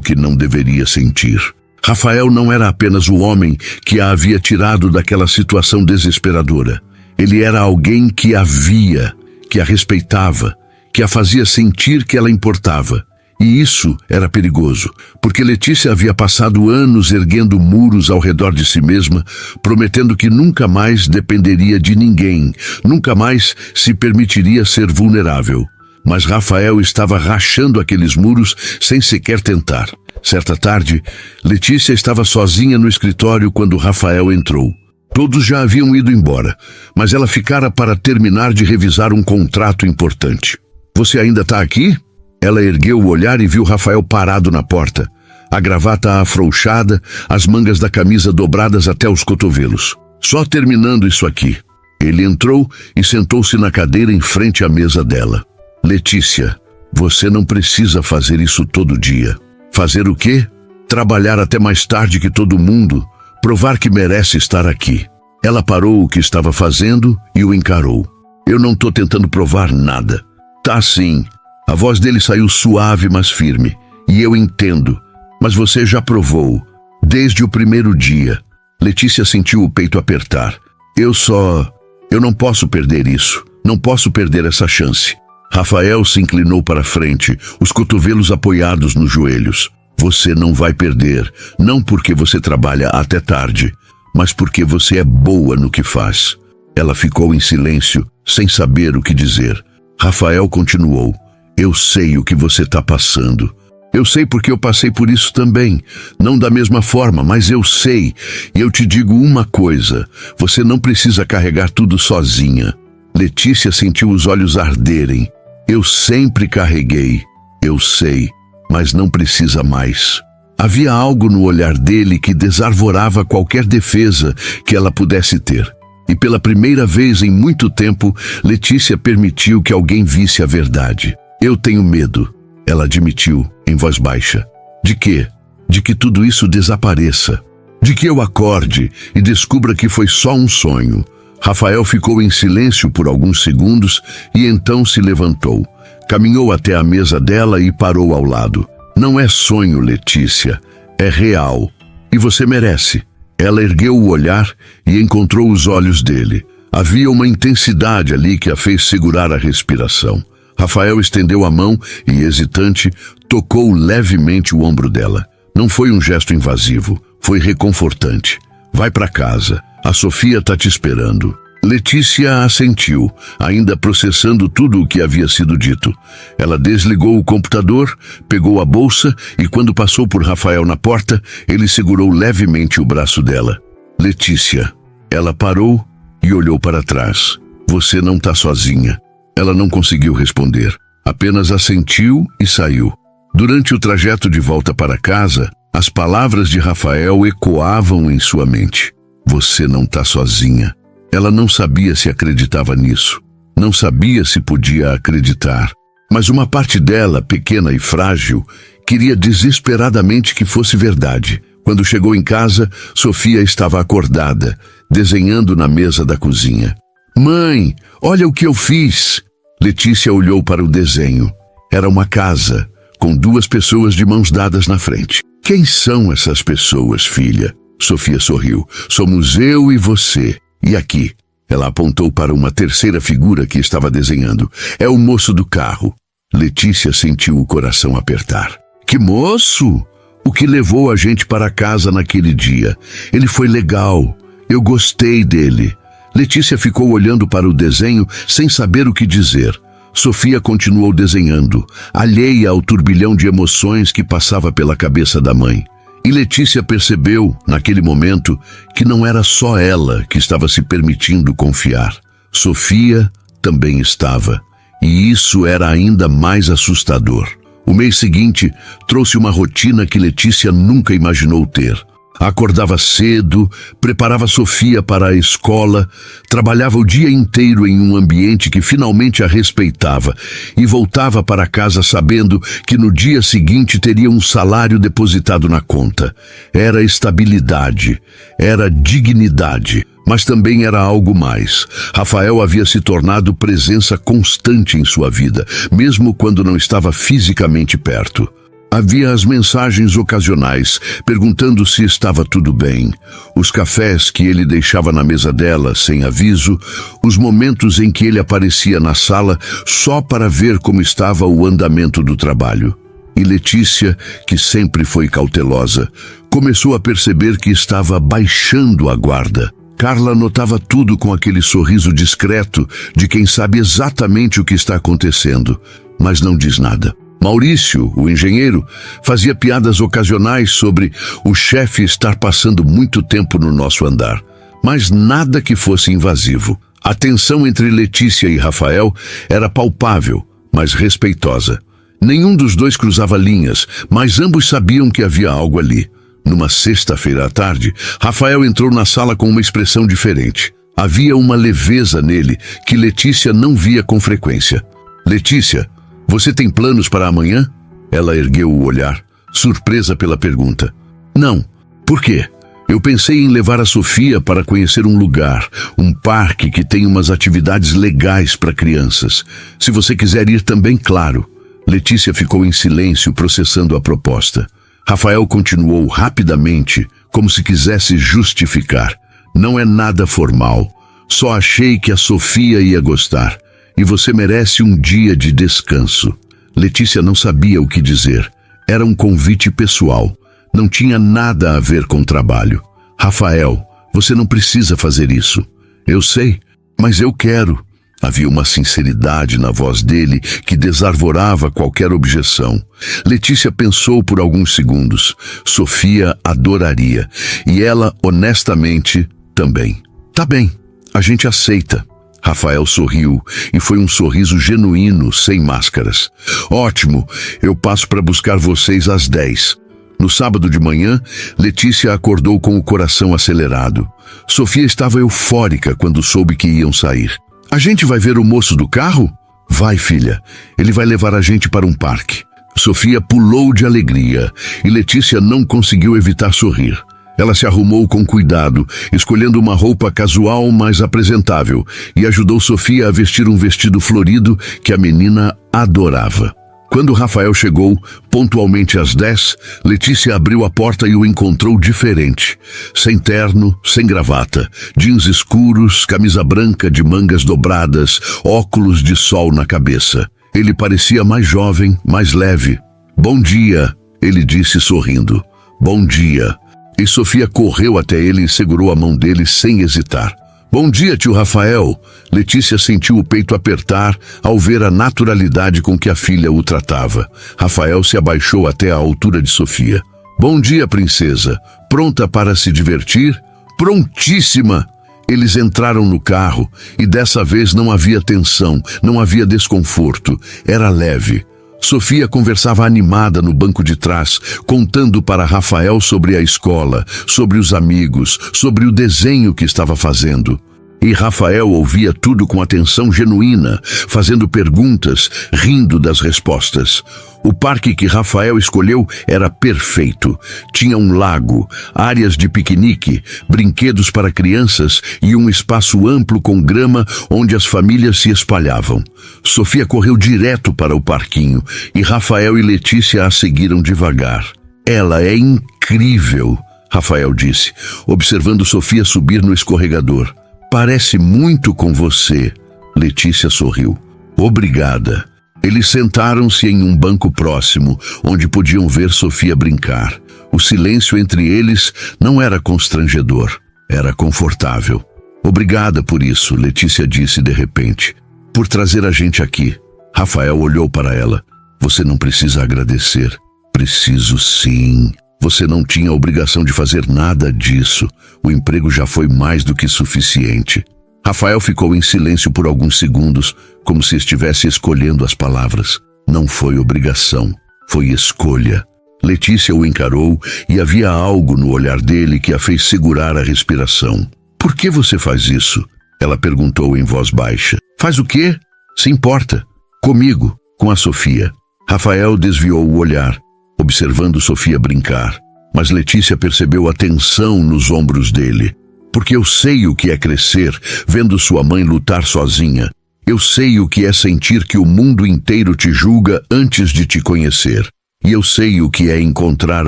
que não deveria sentir. Rafael não era apenas o homem que a havia tirado daquela situação desesperadora. Ele era alguém que a via, que a respeitava, que a fazia sentir que ela importava. E isso era perigoso, porque Letícia havia passado anos erguendo muros ao redor de si mesma, prometendo que nunca mais dependeria de ninguém, nunca mais se permitiria ser vulnerável. Mas Rafael estava rachando aqueles muros sem sequer tentar. Certa tarde, Letícia estava sozinha no escritório quando Rafael entrou. Todos já haviam ido embora, mas ela ficara para terminar de revisar um contrato importante. Você ainda está aqui? Ela ergueu o olhar e viu Rafael parado na porta, a gravata afrouxada, as mangas da camisa dobradas até os cotovelos. Só terminando isso aqui. Ele entrou e sentou-se na cadeira em frente à mesa dela. Letícia, você não precisa fazer isso todo dia. Fazer o quê? Trabalhar até mais tarde que todo mundo, provar que merece estar aqui. Ela parou o que estava fazendo e o encarou. Eu não estou tentando provar nada. Tá sim. A voz dele saiu suave, mas firme. E eu entendo. Mas você já provou. Desde o primeiro dia. Letícia sentiu o peito apertar. Eu não posso perder isso. Não posso perder essa chance. Rafael se inclinou para frente, os cotovelos apoiados nos joelhos. Você não vai perder. Não porque você trabalha até tarde, mas porque você é boa no que faz. Ela ficou em silêncio, sem saber o que dizer. Rafael continuou. Eu sei o que você está passando. Eu sei porque eu passei por isso também. Não da mesma forma, mas eu sei. E eu te digo uma coisa. Você não precisa carregar tudo sozinha. Letícia sentiu os olhos arderem. Eu sempre carreguei. Eu sei, mas não precisa mais. Havia algo no olhar dele que desarvorava qualquer defesa que ela pudesse ter. E pela primeira vez em muito tempo, Letícia permitiu que alguém visse a verdade. Eu tenho medo, ela admitiu, em voz baixa. De quê? De que tudo isso desapareça. De que eu acorde e descubra que foi só um sonho. Rafael ficou em silêncio por alguns segundos e então se levantou. Caminhou até a mesa dela e parou ao lado. Não é sonho, Letícia. É real. E você merece. Ela ergueu o olhar e encontrou os olhos dele. Havia uma intensidade ali que a fez segurar a respiração. Rafael estendeu a mão e, hesitante, tocou levemente o ombro dela. Não foi um gesto invasivo, foi reconfortante. Vai para casa, a Sofia está te esperando. Letícia assentiu, ainda processando tudo o que havia sido dito. Ela desligou o computador, pegou a bolsa e, quando passou por Rafael na porta, ele segurou levemente o braço dela. Letícia. Ela parou e olhou para trás. Você não está sozinha. Ela não conseguiu responder, apenas assentiu e saiu. Durante o trajeto de volta para casa, as palavras de Rafael ecoavam em sua mente. Você não está sozinha. Ela não sabia se acreditava nisso. Não sabia se podia acreditar. Mas uma parte dela, pequena e frágil, queria desesperadamente que fosse verdade. Quando chegou em casa, Sofia estava acordada, desenhando na mesa da cozinha. Mãe, olha o que eu fiz! Letícia olhou para o desenho. Era uma casa, com 2 pessoas de mãos dadas na frente. Quem são essas pessoas, filha? Sofia sorriu. Somos eu e você. E aqui? Ela apontou para uma terceira figura que estava desenhando. É o moço do carro. Letícia sentiu o coração apertar. Que moço? O que levou a gente para casa naquele dia? Ele foi legal. Eu gostei dele. Letícia ficou olhando para o desenho sem saber o que dizer. Sofia continuou desenhando, alheia ao turbilhão de emoções que passava pela cabeça da mãe. E Letícia percebeu, naquele momento, que não era só ela que estava se permitindo confiar. Sofia também estava. E isso era ainda mais assustador. O mês seguinte trouxe uma rotina que Letícia nunca imaginou ter. Acordava cedo, preparava Sofia para a escola, trabalhava o dia inteiro em um ambiente que finalmente a respeitava e voltava para casa sabendo que no dia seguinte teria um salário depositado na conta. Era estabilidade, era dignidade, mas também era algo mais. Rafael havia se tornado presença constante em sua vida, mesmo quando não estava fisicamente perto. Havia as mensagens ocasionais, perguntando se estava tudo bem, os cafés que ele deixava na mesa dela, sem aviso, os momentos em que ele aparecia na sala só para ver como estava o andamento do trabalho. E Letícia, que sempre foi cautelosa, começou a perceber que estava baixando a guarda. Carla notava tudo com aquele sorriso discreto de quem sabe exatamente o que está acontecendo, mas não diz nada. Maurício, o engenheiro, fazia piadas ocasionais sobre o chefe estar passando muito tempo no nosso andar, mas nada que fosse invasivo. A tensão entre Letícia e Rafael era palpável, mas respeitosa. Nenhum dos dois cruzava linhas, mas ambos sabiam que havia algo ali. Numa sexta-feira à tarde, Rafael entrou na sala com uma expressão diferente. Havia uma leveza nele que Letícia não via com frequência. Letícia, você tem planos para amanhã? Ela ergueu o olhar, surpresa pela pergunta. Não. Por quê? Eu pensei em levar a Sofia para conhecer um lugar, um parque que tem umas atividades legais para crianças. Se você quiser ir também, claro. Letícia ficou em silêncio, processando a proposta. Rafael continuou rapidamente, como se quisesse justificar. Não é nada formal. Só achei que a Sofia ia gostar. E você merece um dia de descanso. Letícia não sabia o que dizer. Era um convite pessoal. Não tinha nada a ver com trabalho. Rafael, você não precisa fazer isso. Eu sei, mas eu quero. Havia uma sinceridade na voz dele que desarvorava qualquer objeção. Letícia pensou por alguns segundos. Sofia adoraria. E ela, honestamente, também. Tá bem, a gente aceita. Rafael sorriu, e foi um sorriso genuíno, sem máscaras. Ótimo, eu passo para buscar vocês às 10. No sábado de manhã, Letícia acordou com o coração acelerado. Sofia estava eufórica quando soube que iam sair. A gente vai ver o moço do carro? Vai, filha. Ele vai levar a gente para um parque. Sofia pulou de alegria, e Letícia não conseguiu evitar sorrir. Ela se arrumou com cuidado, escolhendo uma roupa casual mais apresentável, e ajudou Sofia a vestir um vestido florido que a menina adorava. Quando Rafael chegou, pontualmente às 10, Letícia abriu a porta e o encontrou diferente. Sem terno, sem gravata, jeans escuros, camisa branca de mangas dobradas, óculos de sol na cabeça. Ele parecia mais jovem, mais leve. Bom dia, ele disse sorrindo. Bom dia. E Sofia correu até ele e segurou a mão dele sem hesitar. Bom dia, tio Rafael. Letícia sentiu o peito apertar ao ver a naturalidade com que a filha o tratava. Rafael se abaixou até a altura de Sofia. Bom dia, princesa. Pronta para se divertir? Prontíssima! Eles entraram no carro e dessa vez não havia tensão, não havia desconforto. Era leve. Sofia conversava animada no banco de trás, contando para Rafael sobre a escola, sobre os amigos, sobre o desenho que estava fazendo. E Rafael ouvia tudo com atenção genuína, fazendo perguntas, rindo das respostas. O parque que Rafael escolheu era perfeito. Tinha um lago, áreas de piquenique, brinquedos para crianças e um espaço amplo com grama onde as famílias se espalhavam. Sofia correu direto para o parquinho e Rafael e Letícia a seguiram devagar. Ela é incrível, Rafael disse, observando Sofia subir no escorregador. Parece muito com você. Letícia sorriu. Obrigada. Eles sentaram-se em um banco próximo, onde podiam ver Sofia brincar. O silêncio entre eles não era constrangedor, era confortável. Obrigada por isso, Letícia disse de repente. Por trazer a gente aqui. Rafael olhou para ela. Você não precisa agradecer. Preciso sim. Você não tinha obrigação de fazer nada disso. O emprego já foi mais do que suficiente. Rafael ficou em silêncio por alguns segundos, como se estivesse escolhendo as palavras. Não foi obrigação, foi escolha. Letícia o encarou e havia algo no olhar dele que a fez segurar a respiração. Por que você faz isso? Ela perguntou em voz baixa. Faz o quê? Se importa. Comigo, com a Sofia. Rafael desviou o olhar, observando Sofia brincar. Mas Letícia percebeu a tensão nos ombros dele. Porque eu sei o que é crescer, vendo sua mãe lutar sozinha. Eu sei o que é sentir que o mundo inteiro te julga antes de te conhecer. E eu sei o que é encontrar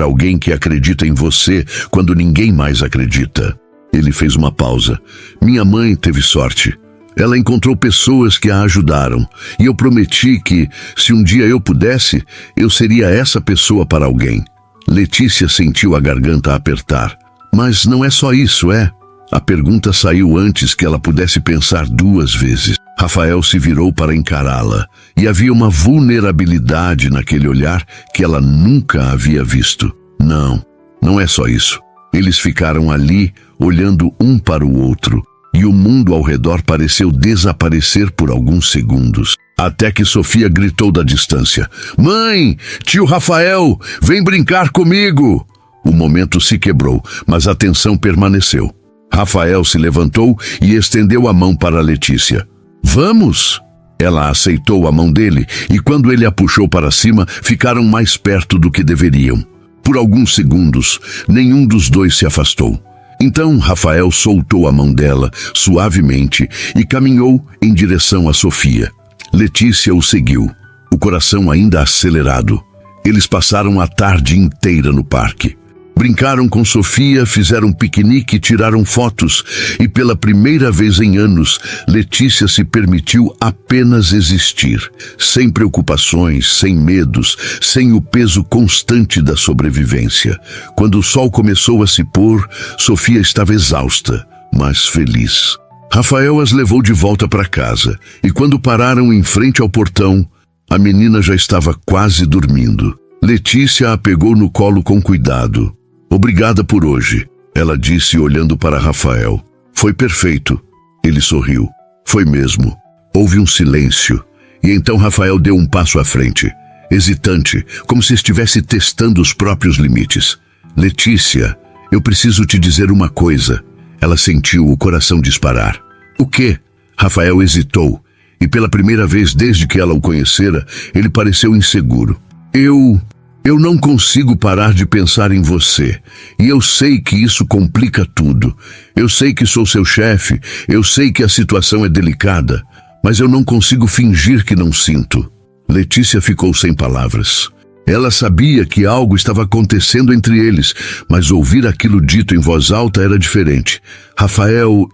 alguém que acredita em você quando ninguém mais acredita. Ele fez uma pausa. Minha mãe teve sorte. Ela encontrou pessoas que a ajudaram. E eu prometi que, se um dia eu pudesse, eu seria essa pessoa para alguém. Letícia sentiu a garganta apertar. Mas não é só isso, é? A pergunta saiu antes que ela pudesse pensar duas vezes. Rafael se virou para encará-la. E havia uma vulnerabilidade naquele olhar que ela nunca havia visto. Não, não é só isso. Eles ficaram ali, olhando um para o outro. E o mundo ao redor pareceu desaparecer por alguns segundos. Até que Sofia gritou da distância. Mãe, tio Rafael, vem brincar comigo! O momento se quebrou, mas a tensão permaneceu. Rafael se levantou e estendeu a mão para Letícia. Vamos! Ela aceitou a mão dele e quando ele a puxou para cima, ficaram mais perto do que deveriam. Por alguns segundos, nenhum dos dois se afastou. Então Rafael soltou a mão dela, suavemente, e caminhou em direção a Sofia. Letícia o seguiu, o coração ainda acelerado. Eles passaram a tarde inteira no parque. Brincaram com Sofia, fizeram piquenique, tiraram fotos e pela primeira vez em anos, Letícia se permitiu apenas existir, sem preocupações, sem medos, sem o peso constante da sobrevivência. Quando o sol começou a se pôr, Sofia estava exausta, mas feliz. Rafael as levou de volta para casa e quando pararam em frente ao portão, a menina já estava quase dormindo. Letícia a pegou no colo com cuidado. Obrigada por hoje, ela disse olhando para Rafael. Foi perfeito. Ele sorriu. Foi mesmo. Houve um silêncio. E então Rafael deu um passo à frente, hesitante, como se estivesse testando os próprios limites. Letícia, eu preciso te dizer uma coisa. Ela sentiu o coração disparar. O quê? Rafael hesitou. E pela primeira vez desde que ela o conhecera, ele pareceu inseguro. Eu não consigo parar de pensar em você, e eu sei que isso complica tudo. Eu sei que sou seu chefe, eu sei que a situação é delicada, mas eu não consigo fingir que não sinto. Letícia ficou sem palavras. Ela sabia que algo estava acontecendo entre eles, mas ouvir aquilo dito em voz alta era diferente. Rafael,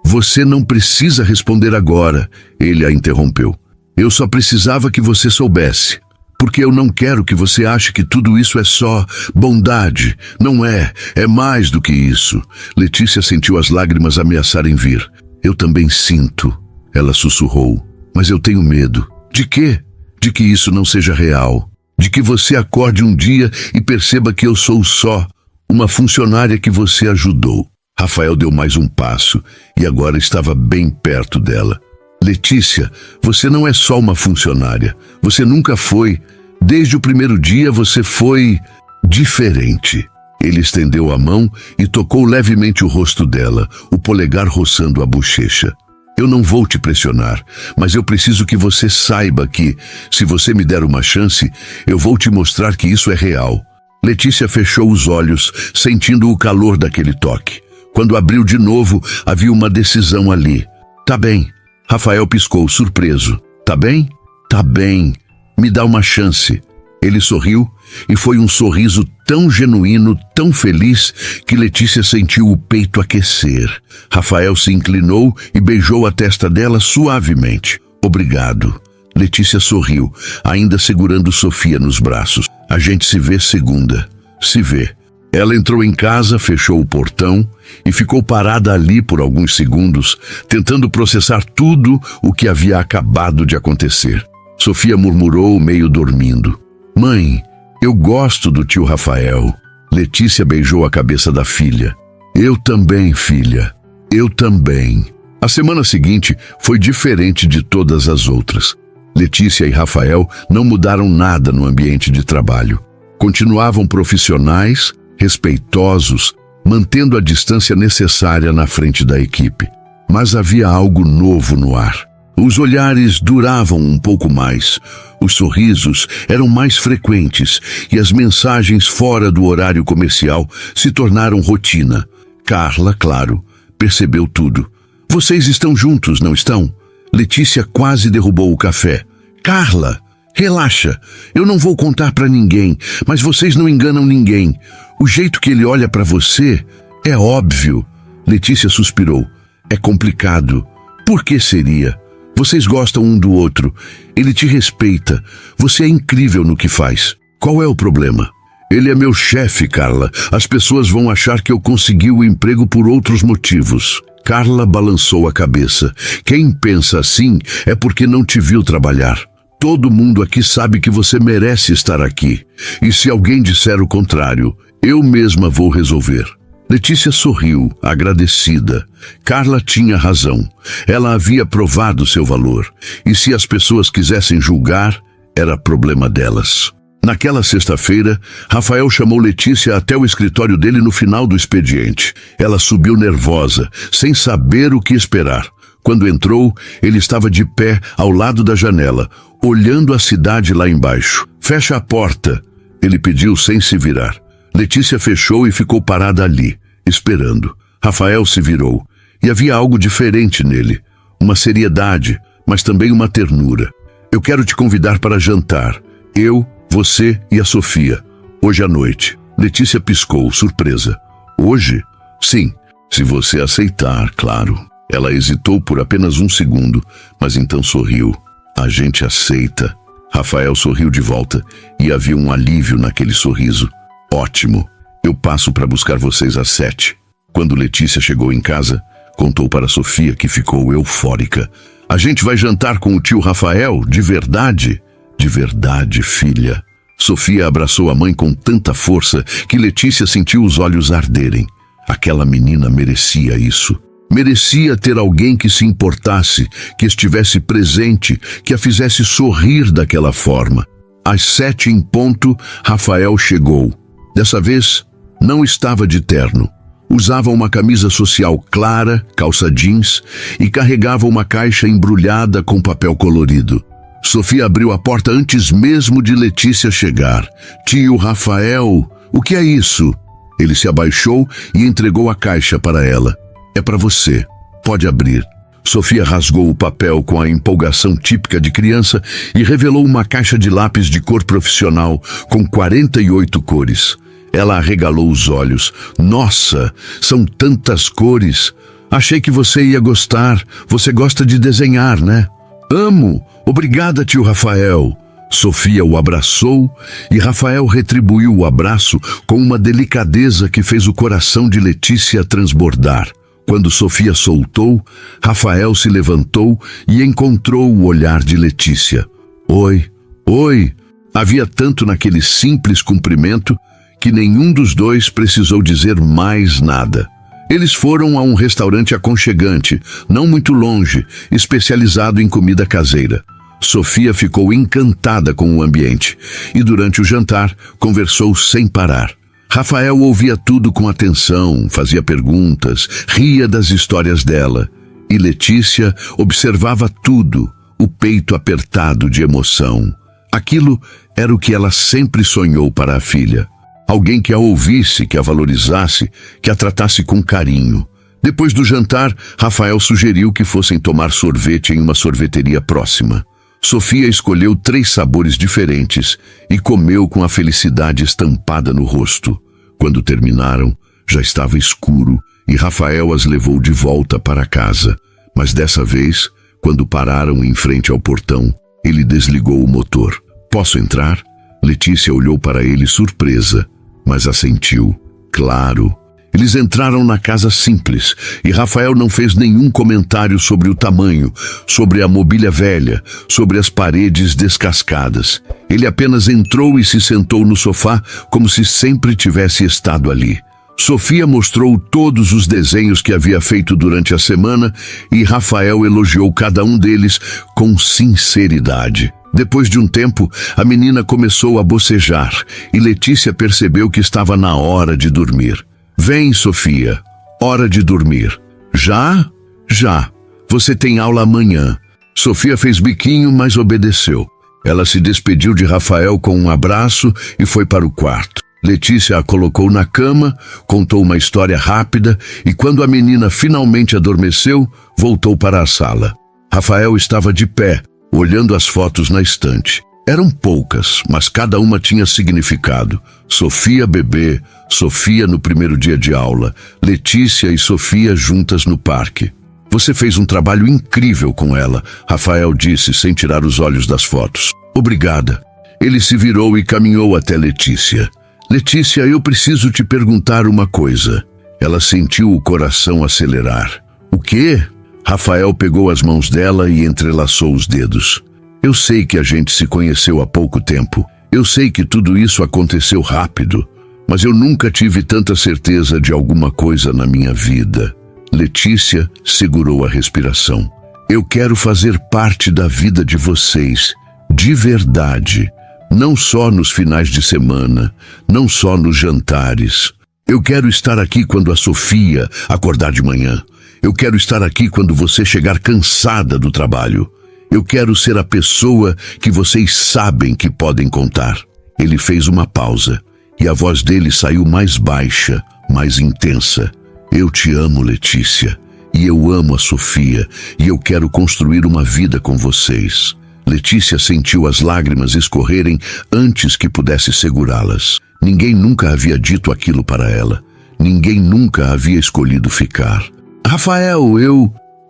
Você não precisa responder agora, ele a interrompeu. Eu só precisava que você soubesse. Porque eu não quero que você ache que tudo isso é só bondade. Não é, é mais do que isso. Letícia sentiu as lágrimas ameaçarem vir. Eu também sinto, ela sussurrou. Mas eu tenho medo. De quê? De que isso não seja real. De que você acorde um dia e perceba que eu sou só uma funcionária que você ajudou. Rafael deu mais um passo e agora estava bem perto dela. Letícia, você não é só uma funcionária. Você nunca foi. Desde o primeiro dia você foi diferente. Ele estendeu a mão e tocou levemente o rosto dela, o polegar roçando a bochecha. Eu não vou te pressionar, mas eu preciso que você saiba que, se você me der uma chance, eu vou te mostrar que isso é real. Letícia fechou os olhos, sentindo o calor daquele toque. Quando abriu de novo, havia uma decisão ali. Tá bem. Rafael piscou, surpreso. Tá bem? Tá bem. Me dá uma chance. Ele sorriu, e foi um sorriso tão genuíno, tão feliz, que Letícia sentiu o peito aquecer. Rafael se inclinou e beijou a testa dela suavemente. Obrigado. Letícia sorriu, ainda segurando Sofia nos braços. A gente se vê segunda. Se vê. Ela entrou em casa, fechou o portão e ficou parada ali por alguns segundos, tentando processar tudo o que havia acabado de acontecer. Sofia murmurou, meio dormindo. Mãe, eu gosto do tio Rafael. Letícia beijou a cabeça da filha. Eu também, filha. Eu também. A semana seguinte foi diferente de todas as outras. Letícia e Rafael não mudaram nada no ambiente de trabalho. Continuavam profissionais, respeitosos, mantendo a distância necessária na frente da equipe. Mas havia algo novo no ar. Os olhares duravam um pouco mais, os sorrisos eram mais frequentes e as mensagens fora do horário comercial se tornaram rotina. Carla, claro, percebeu tudo. Vocês estão juntos, não estão? Letícia quase derrubou o café. Carla, relaxa, eu não vou contar para ninguém, mas vocês não enganam ninguém. O jeito que ele olha para você é óbvio. Letícia suspirou. É complicado. Por que seria? Vocês gostam um do outro. Ele te respeita. Você é incrível no que faz. Qual é o problema? Ele é meu chefe, Carla. As pessoas vão achar que eu consegui o emprego por outros motivos. Carla balançou a cabeça. Quem pensa assim é porque não te viu trabalhar. Todo mundo aqui sabe que você merece estar aqui. E se alguém disser o contrário, eu mesma vou resolver. Letícia sorriu, agradecida. Carla tinha razão. Ela havia provado seu valor. E se as pessoas quisessem julgar, era problema delas. Naquela sexta-feira, Rafael chamou Letícia até o escritório dele no final do expediente. Ela subiu nervosa, sem saber o que esperar. Quando entrou, ele estava de pé ao lado da janela, olhando a cidade lá embaixo. Fecha a porta, ele pediu sem se virar. Letícia fechou e ficou parada ali, esperando. Rafael se virou, e havia algo diferente nele. Uma seriedade, mas também uma ternura. Eu quero te convidar para jantar. Eu, você e a Sofia. Hoje à noite. Letícia piscou, surpresa. Hoje? Sim, se você aceitar, claro. Ela hesitou por apenas um segundo, mas então sorriu. A gente aceita. Rafael sorriu de volta, e havia um alívio naquele sorriso. Ótimo. Eu passo para buscar vocês às 7. Quando Letícia chegou em casa, contou para Sofia, que ficou eufórica. A gente vai jantar com o tio Rafael, de verdade? De verdade, filha. Sofia abraçou a mãe com tanta força que Letícia sentiu os olhos arderem. Aquela menina merecia isso. Merecia ter alguém que se importasse, que estivesse presente, que a fizesse sorrir daquela forma. Às 7 em ponto, Rafael chegou. Dessa vez, não estava de terno. Usava uma camisa social clara, calça jeans, e carregava uma caixa embrulhada com papel colorido. Sofia abriu a porta antes mesmo de Letícia chegar. Tio Rafael, o que é isso? Ele se abaixou e entregou a caixa para ela. É para você. Pode abrir. Sofia rasgou o papel com a empolgação típica de criança e revelou uma caixa de lápis de cor profissional com 48 cores. Ela arregalou os olhos. Nossa, são tantas cores. Achei que você ia gostar. Você gosta de desenhar, né? Amo. Obrigada, tio Rafael. Sofia o abraçou e Rafael retribuiu o abraço com uma delicadeza que fez o coração de Letícia transbordar. Quando Sofia soltou, Rafael se levantou e encontrou o olhar de Letícia. Oi, oi. Havia tanto naquele simples cumprimento que nenhum dos dois precisou dizer mais nada. Eles foram a um restaurante aconchegante, não muito longe, especializado em comida caseira. Sofia ficou encantada com o ambiente e, durante o jantar, conversou sem parar. Rafael ouvia tudo com atenção, fazia perguntas, ria das histórias dela. E Letícia observava tudo, o peito apertado de emoção. Aquilo era o que ela sempre sonhou para a filha. Alguém que a ouvisse, que a valorizasse, que a tratasse com carinho. Depois do jantar, Rafael sugeriu que fossem tomar sorvete em uma sorveteria próxima. Sofia escolheu 3 sabores diferentes e comeu com a felicidade estampada no rosto. Quando terminaram, já estava escuro e Rafael as levou de volta para casa. Mas dessa vez, quando pararam em frente ao portão, ele desligou o motor. "Posso entrar?" Letícia olhou para ele surpresa, mas assentiu. Claro. Eles entraram na casa simples e Rafael não fez nenhum comentário sobre o tamanho, sobre a mobília velha, sobre as paredes descascadas. Ele apenas entrou e se sentou no sofá como se sempre tivesse estado ali. Sofia mostrou todos os desenhos que havia feito durante a semana e Rafael elogiou cada um deles com sinceridade. Depois de um tempo, a menina começou a bocejar e Letícia percebeu que estava na hora de dormir. "Vem, Sofia, hora de dormir." "Já? Já. Você tem aula amanhã." Sofia fez biquinho, mas obedeceu. Ela se despediu de Rafael com um abraço e foi para o quarto. Letícia a colocou na cama, contou uma história rápida e quando a menina finalmente adormeceu, voltou para a sala. Rafael estava de pé, olhando as fotos na estante. Eram poucas, mas cada uma tinha significado. Sofia bebê, Sofia no primeiro dia de aula, Letícia e Sofia juntas no parque. "Você fez um trabalho incrível com ela", Rafael disse sem tirar os olhos das fotos. "Obrigada." Ele se virou e caminhou até Letícia. "Letícia, eu preciso te perguntar uma coisa." Ela sentiu o coração acelerar. "O quê?" Rafael pegou as mãos dela e entrelaçou os dedos. "Eu sei que a gente se conheceu há pouco tempo. Eu sei que tudo isso aconteceu rápido. Mas eu nunca tive tanta certeza de alguma coisa na minha vida." Letícia segurou a respiração. "Eu quero fazer parte da vida de vocês, de verdade. Não só nos finais de semana, não só nos jantares. Eu quero estar aqui quando a Sofia acordar de manhã. Eu quero estar aqui quando você chegar cansada do trabalho. Eu quero ser a pessoa que vocês sabem que podem contar." Ele fez uma pausa e a voz dele saiu mais baixa, mais intensa. "Eu te amo, Letícia, e eu amo a Sofia, e eu quero construir uma vida com vocês." Letícia sentiu as lágrimas escorrerem antes que pudesse segurá-las. Ninguém nunca havia dito aquilo para ela. Ninguém nunca havia escolhido ficar. "Rafael,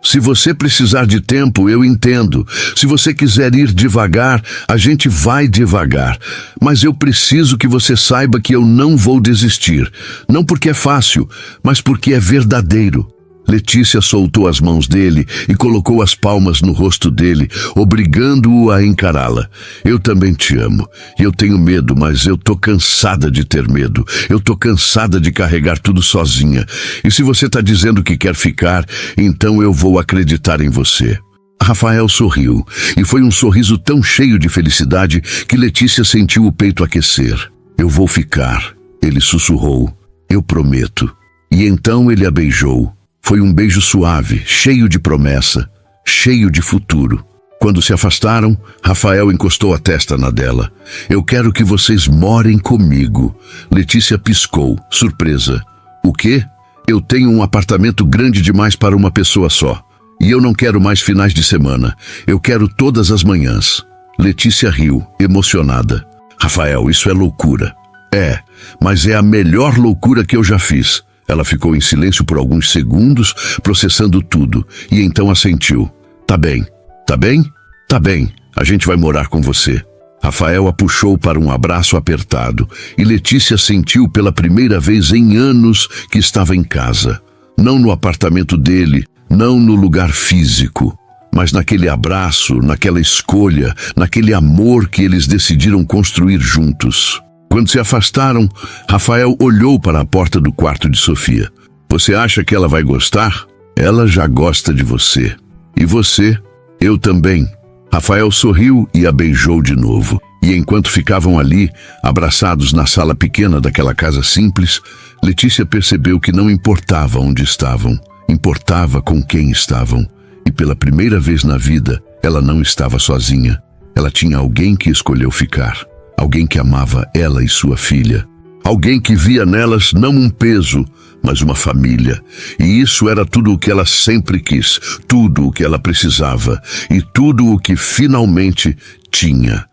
Se você precisar de tempo, eu entendo. Se você quiser ir devagar, a gente vai devagar. Mas eu preciso que você saiba que eu não vou desistir. Não porque é fácil, mas porque é verdadeiro." Letícia soltou as mãos dele e colocou as palmas no rosto dele, obrigando-o a encará-la. "Eu também te amo. E eu tenho medo, mas eu tô cansada de ter medo. Eu tô cansada de carregar tudo sozinha. E se você tá dizendo que quer ficar, então eu vou acreditar em você." Rafael sorriu, e foi um sorriso tão cheio de felicidade que Letícia sentiu o peito aquecer. "Eu vou ficar", ele sussurrou. "Eu prometo." E então ele a beijou. Foi um beijo suave, cheio de promessa, cheio de futuro. Quando se afastaram, Rafael encostou a testa na dela. "Eu quero que vocês morem comigo." Letícia piscou, surpresa. "O quê?" "Eu tenho um apartamento grande demais para uma pessoa só. E eu não quero mais finais de semana. Eu quero todas as manhãs." Letícia riu, emocionada. "Rafael, isso é loucura." "É, mas é a melhor loucura que eu já fiz." Ela ficou em silêncio por alguns segundos, processando tudo, e então assentiu. Tá bem. Tá bem, a gente vai morar com você." Rafael a puxou para um abraço apertado, e Letícia sentiu pela primeira vez em anos que estava em casa. Não no apartamento dele, não no lugar físico, mas naquele abraço, naquela escolha, naquele amor que eles decidiram construir juntos. Quando se afastaram, Rafael olhou para a porta do quarto de Sofia. Você acha que ela vai gostar? Ela já gosta de você. E você? Eu também. Rafael sorriu e a beijou de novo. E enquanto ficavam ali, abraçados na sala pequena daquela casa simples, Letícia percebeu que não importava onde estavam, importava com quem estavam. E pela primeira vez na vida, ela não estava sozinha. Ela tinha alguém que escolheu ficar. Alguém que amava ela e sua filha. Alguém que via nelas não um peso, mas uma família. E isso era tudo o que ela sempre quis, tudo o que ela precisava e tudo o que finalmente tinha.